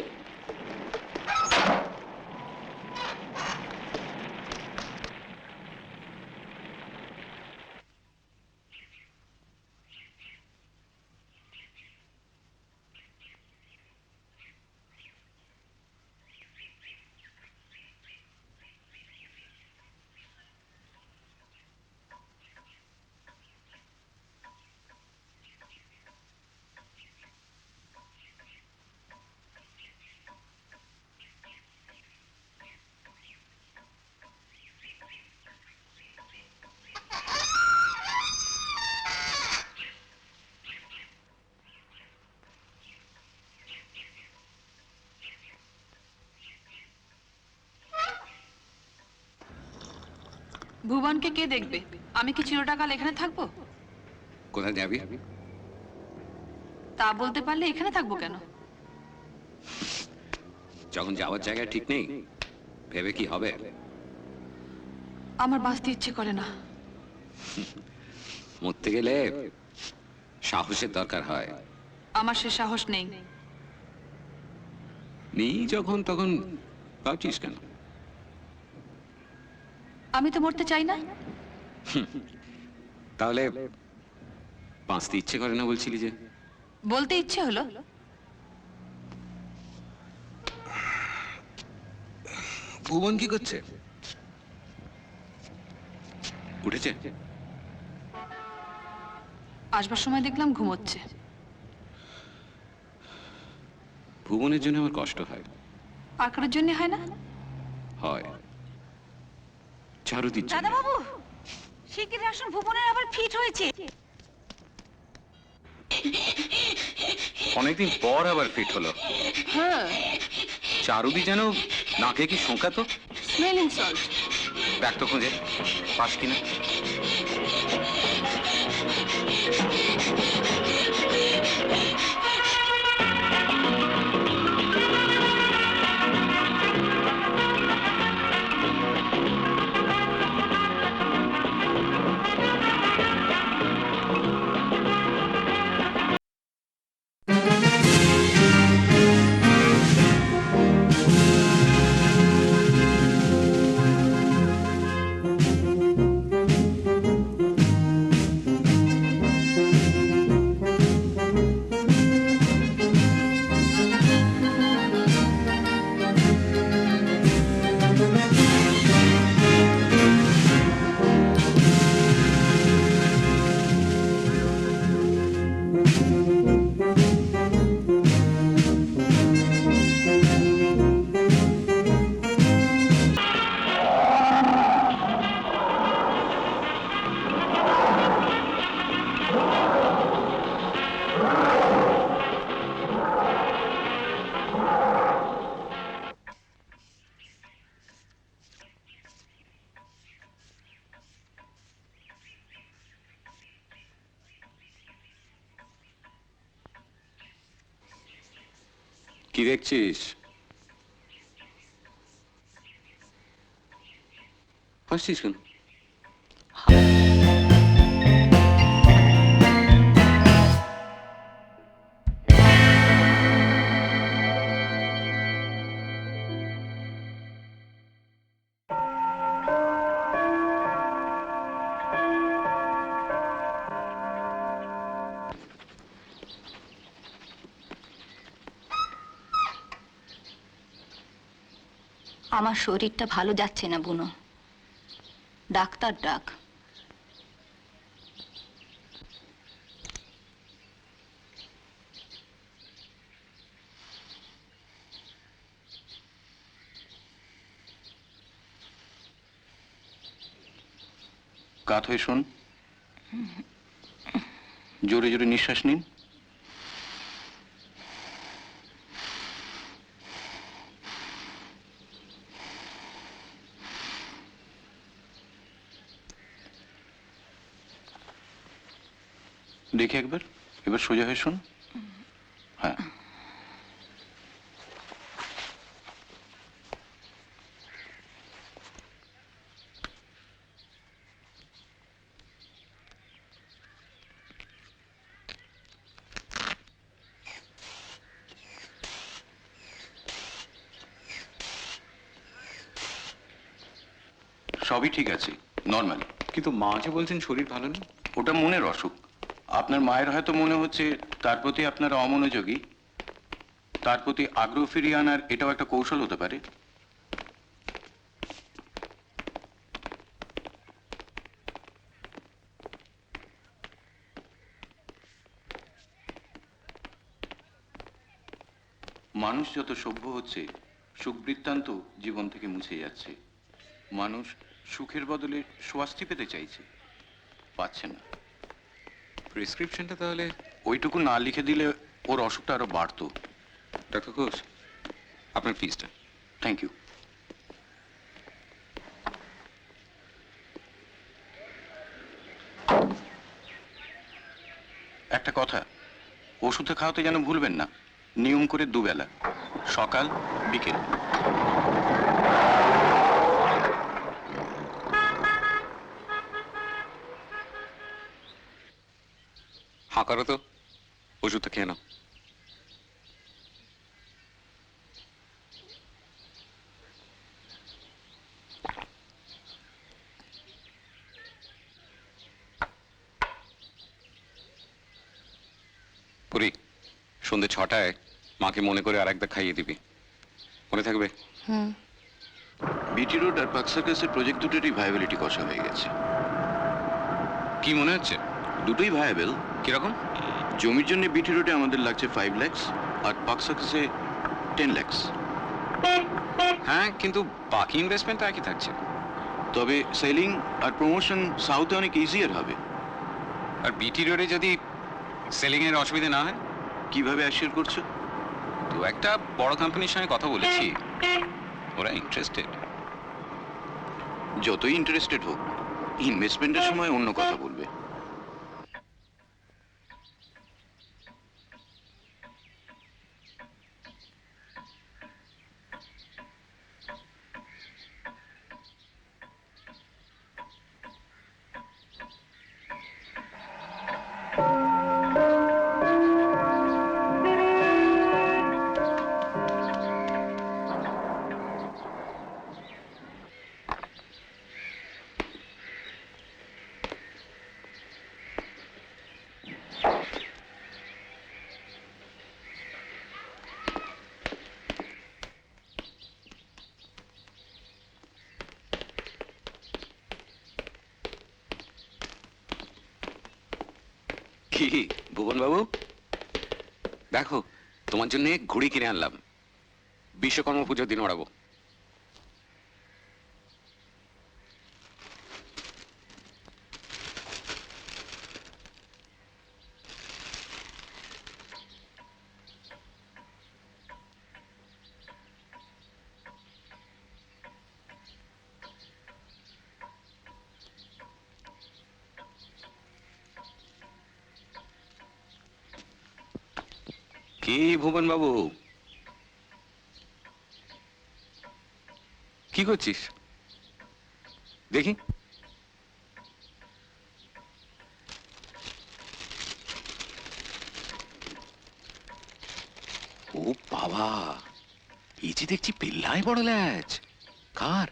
ভুবনকে কে দেখবে? আমি কি চিরটাকাল এখানে থাকবো? কোথায় যাবি? তা বলতে পারলে এখানে থাকবো কেন? যখন যাওয়ার জায়গা ঠিক নেই, ভেবে কি হবে? আমার বাঁচতে ইচ্ছে করে না। মরতে গেলে সাহসের দরকার হয়। আমার সে সাহস নেই। নেই যখন তখন ভাবছিস কেন? আমি তো মরতে চাই না। তাহলে বাঁচতে ইচ্ছে করে না বলছিলি যে? বলতে ইচ্ছে হলো। ভুবন কি করছে? উঠেছে? আসবার সময় দেখলাম ঘুমোচ্ছে। ভুবনের জন্য আমার কষ্ট হয়। আর কারোর জন্য হয় না? হয়। চারুদির জন্য। দাদা বাবু, শিগগির আসুন, ভুবনের আবার ফিট হয়েছে। অনেকদিন পর আবার ফিট হলো। হ্যাঁ, চারুদি যেন নাকে কি শোঁকাতো। Smelling salt. দেখ তো খুঁজে পাস কিনা। কি দেখছিস? হাসছিস কেন? আমার শরীরটা ভালো যাচ্ছে না বুনো, ডাক্তার ডাক। কাত হয়ে শোন, জোরে জোরে নিঃশ্বাস নিন। দেখি একবার, এবার সোজা হয়ে শোন। হ্যাঁ, সবই ঠিক আছে, নর্মাল। কিন্তু মা যে বলছেন শরীর ভালো নেই। ওটা মনের অসুখ। আপনার মায়ের হয়তো মনে হচ্ছে তার প্রতি আপনারা অমনোযোগী, তার প্রতি আগ্রহ ফিরিয়ে আনার এটাও একটা কৌশল হতে পারে। মানুষ যত সভ্য হচ্ছে, সুখ বৃত্তান্ত জীবন থেকে মুছে যাচ্ছে। মানুষ সুখের বদলে স্বস্তি পেতে চাইছে, পাচ্ছে না। প্রেসক্রিপশনটা তাহলে ওইটুকু না লিখে দিলে ওর অসুখটা আরো বাড়তো। ডাক্তার ঘোষ, আপনার ফিসটা। Thank you. একটা কথা, ওষুধে খাওয়াতে যেন ভুলবেন না, নিয়ম করে দুবেলা, সকাল বিকেল। হাঁ করো তো, ওষুধটা খেয়ে নাও। পুরি, সন্ধ্যে 6টায় মাকে মনে করে আর একবার খাইয়ে দিবি, মনে থাকবে? বিটি রোড আর পার্ক সার্কাসের প্রজেক্ট দুটোরই ভায়াবিলিটি কষা হয়ে গেছে। কি মনে হচ্ছে? দুটোই ভায়াবেল। কিরকম? জমির জন্য বিটি রোডে আমাদের লাগছে 5 লাখ আর পার্ক সার্কাসে 10 লাখ। হ্যাঁ, কিন্তু বাকি ইনভেস্টমেন্ট একই থাকছে। তবে সেলিং আর প্রমোশন সাউথে অনেক ইজিয়ার হবে। আর বিটি রোডে যদি সেলিং এর অসুবিধা না হয়? কিভাবে অ্যাসিওর করছো? তো একটা বড় কোম্পানির সঙ্গে কথা বলেছি, ওরা ইন্টারেস্টেড। যতই ইন্টারেস্টেড হোক, ইনভেস্টমেন্টের সময় অন্য কথা বলবে। কি ভুবন বাবু, দেখো তোমার জন্য ঘুড়ি কিনে আনলাম, বিশ্বকর্মা পুজোর দিন ওড়াবো। কি ভুবন বাবু, কি করছিস দেখি? ও বাবা, এই যে দেখছি পিল্লাই বড় ল্যাচ, কার?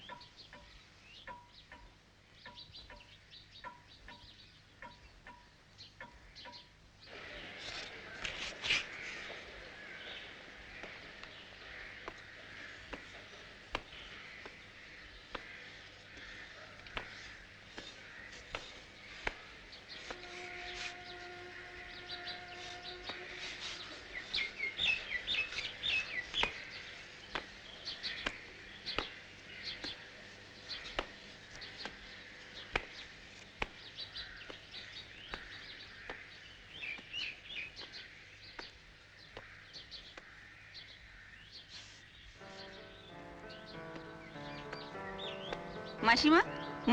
মাসিমা,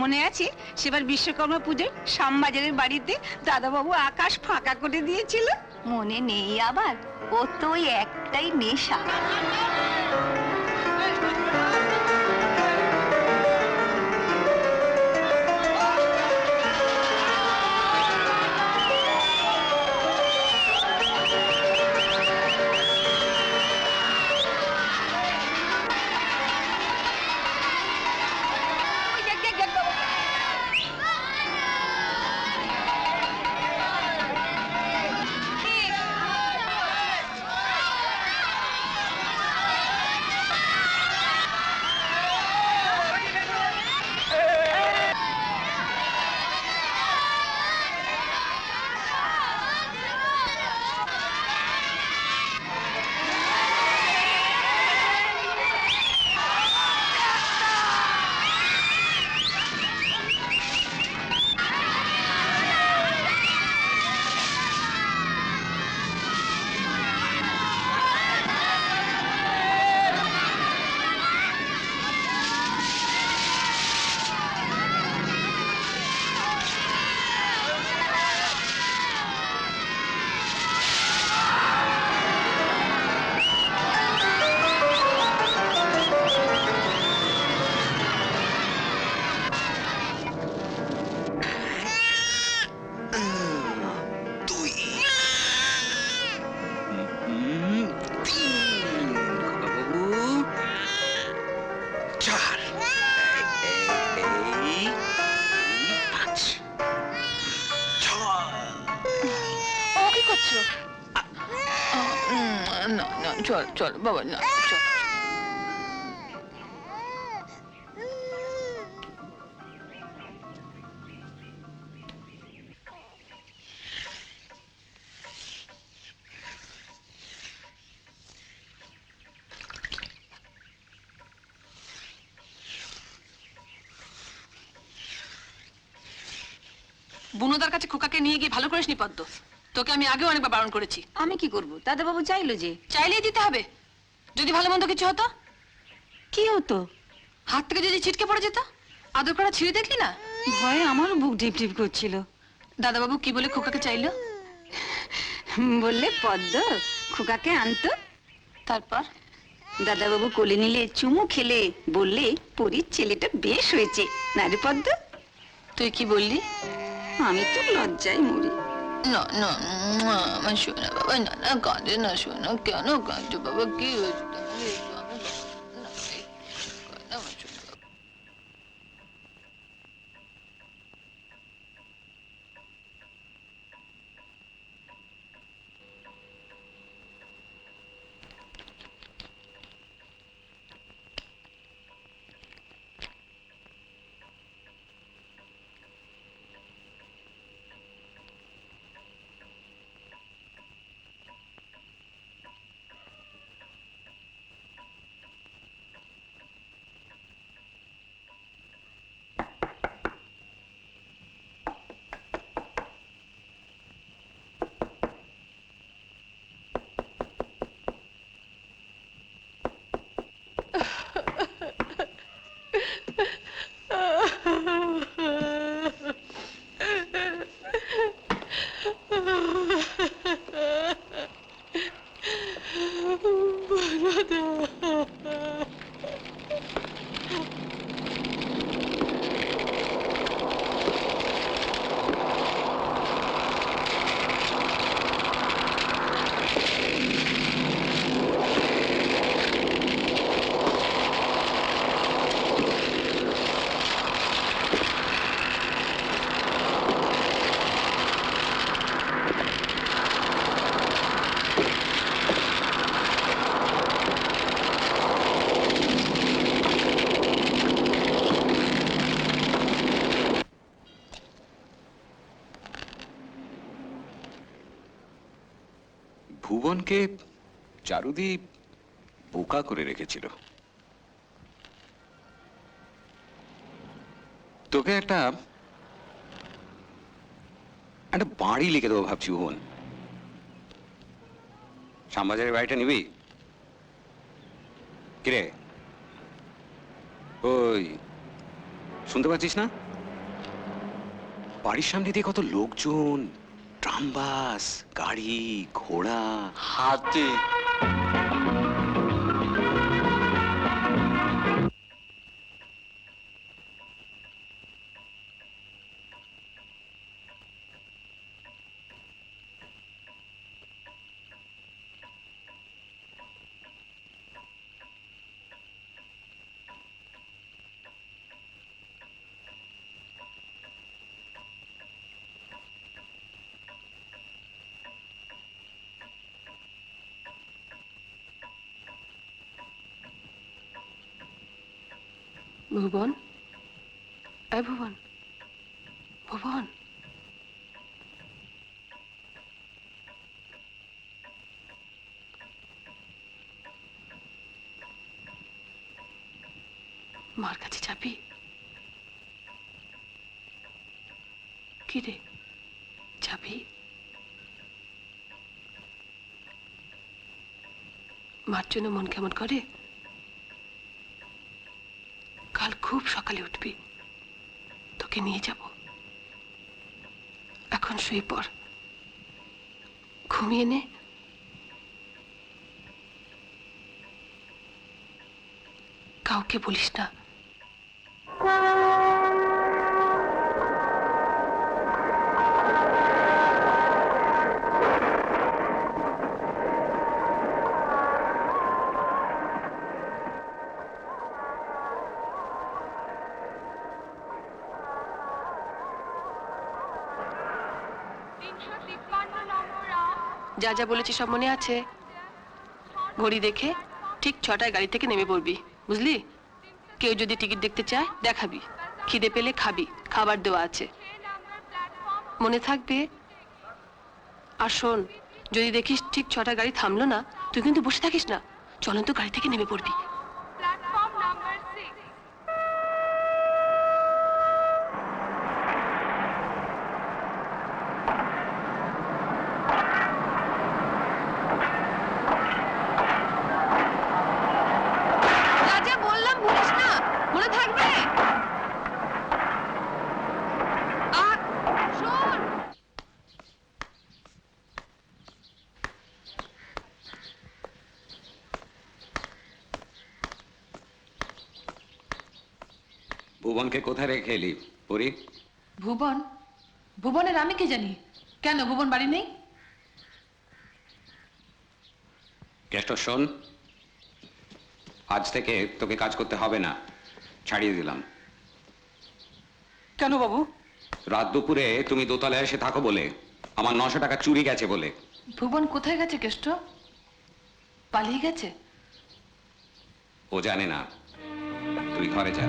মনে আছে সেবার বিশ্বকর্মা পুজোয় শ্যামবাজারের বাড়িতে দাদাবাবু আকাশ ফাঁকা করে দিয়েছিল। মনে নেই আবার, ও তো ওই একটাই নেশা। ও কি করছো? না না, চল চল বাবা, না চল। বুনোদার কাছে খোকাকে নিয়ে গিয়ে ভালো করিসনি পদ্ম। তোকে আমি আগেও অনেকবার বারণ করেছি। আমি কি করব? দাদাবাবু চাইলো যে। চাইলেই দিতে হবে। যদি ভালো মন্দ কিছু হতো, কি হতো? হাত থেকে যদি ছিটকে পড়ে যেত, আদর করা ছিঁড়ে দেখলি না? ভয়ে আমারও বুক ঢিপ ঢিপ করছিল। দাদাবাবু কি বলে খোকাকে চাইলো? বললে পদ্ম খোকাকে আনতো। তারপর দাদাবাবু কোলে নিলে চুমু খেলে বললে পরীর ছেলেটা বেশ হয়েছে না রে পদ্ম? তুই কি বললি? আমি তো লজ্জায় মরি। না না, আমার শোনা বাবা, না না কাঁদে না, শোনা কেন কাঁদছো বাবা? কি হয়েছে? ভুবনকে চারুদি বোকা করে রেখেছিল। তোকে একটা বাড়ি লিখে দেবো ভাবছি ভুবন। শ্যামবাজারের বাড়িটা নিবি? কিরে, ওই শুনতে পাচ্ছিস না? বাড়ির সামনে দিয়ে কত লোকজন, ট্রাম বাস, গাড়ি, ঘোড়া। হাতে ভুবন, ভুবন, ভুবন। মার কাছে যাবি? কি রে, যাবি? মার জন্য মন কেমন করে? কাল খুব সকালে উঠবি, তোকে নিয়ে যাব। এখন শুয়ে পড়, ঘুমিয়ে নে। কাউকে বলিস না। যা যা বলেছি সব মনে আছে? ঘড়ি দেখে ঠিক 6টায় গাড়ি থেকে নেমে পড়বি, বুঝলি? কেউ যদি টিকিট দেখতে চায় দেখাবি, খিদে পেলে খাবি, খাবার দেওয়া আছে, মনে থাকবে। আর শোন, যদি দেখিস ঠিক 6টায় গাড়ি থামলো না, তুই কিন্তু বসে থাকিস না, চলন্ত গাড়ি থেকে নেমে পড়বি। বললাম ভুলিস না, মনে থাকবে। আর শোন, ভুবনকে কোথায় রেখে এলি পরি? ভুবন? ভুবনের আমি কি জানি? কেন, ভুবন বাড়ি নেই? কেষ্ট, শোন, আজ থেকে তোকে কাজ করতে হবে না, ছাড়িয়ে দিলাম। কেন বাবু? রাত দুপুরে তুমি দোতলায় এসে থাকো বলে, আমার 900 টাকা চুরি গেছে বলে। ভুবন কোথায় গেছে কেষ্ট? পালিয়ে গেছে? ও জানে না, তুই ঘরে যা।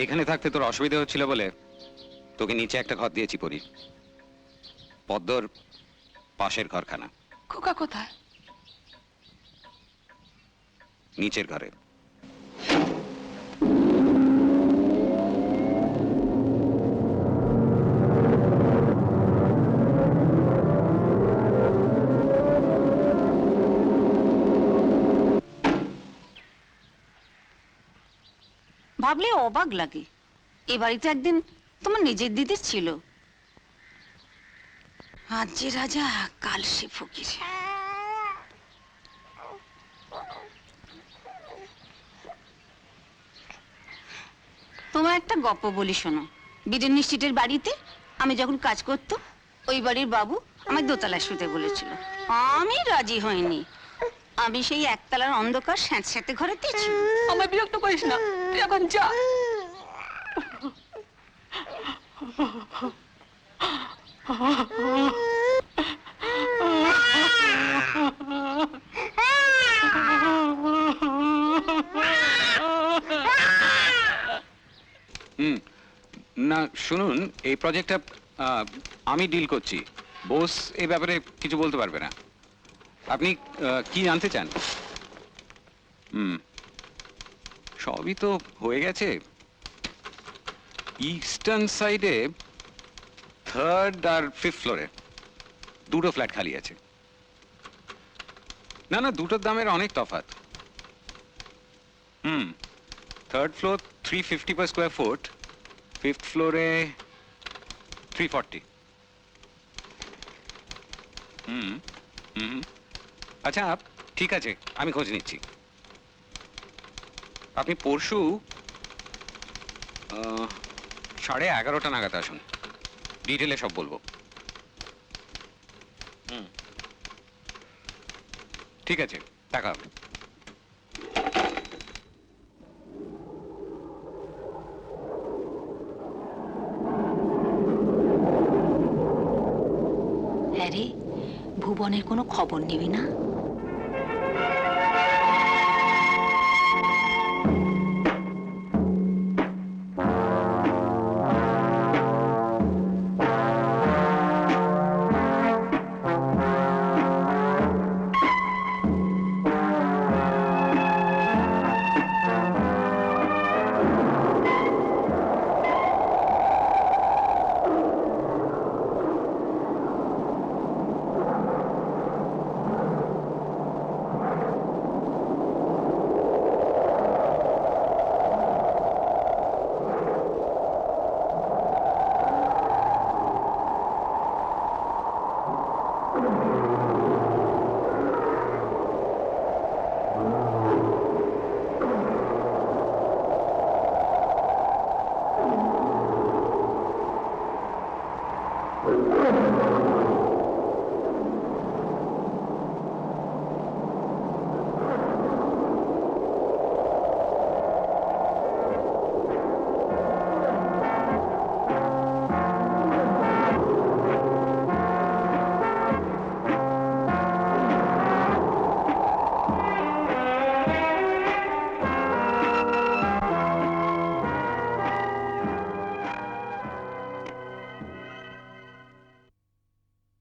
এখানে থাকতে তোর অসুবিধা হচ্ছিল বলে তোকে নিচে একটা ঘর দিয়েছি পরি, পদ্মর পাশের ঘরখানা। খোকা কোথায়? নিচের ঘরে। ভাবলে অবাক লাগে, এ বাড়িতে একদিন তোমার নিজের দিদি ছিল, আজ যে রাজা কাল সে ফকির। তোমার একটা গপ্প বলি শোনো। বিরিয়ানি স্ট্রিটের বাড়িতে আমি যখন কাজ করতো, ওই বাড়ির বাবু আমায় দোতলায় শুতে বলেছিল, আমি রাজি হইনি। আমি সেই একতলার অন্ধকার স্যাঁতস্যাঁতে ঘরে দিয়েছি। আমায় বিরক্ত করিস না, তুই এখন যা। হুম, না শুনুন, এই প্রজেক্টটা আমি ডিল করছি। বোস এই ব্যাপারে কিছু বলতে পারবে না। আপনি কি জানতে চান? হুম, সবই তো হয়ে গেছে। ইস্টার্ন সাইডে 3rd আর 5th ফ্লোরে দুটো ফ্ল্যাট খালি আছে। না না, দুটোর দামের অনেক তফাৎ। হুম, 3rd floor 350 per square foot, 5th ফ্লোরে 340। হুম হুম, আচ্ছা ঠিক আছে, আমি খোঁজ নিচ্ছি। আপনি পরশু 11:30 নাগাদ আসুন, ডিটেলে সব বলবো। হুম, ঠিক আছে, দেখা হবে। হ্যাঁ রে, ভুবনের কোনো খবর নিবি না?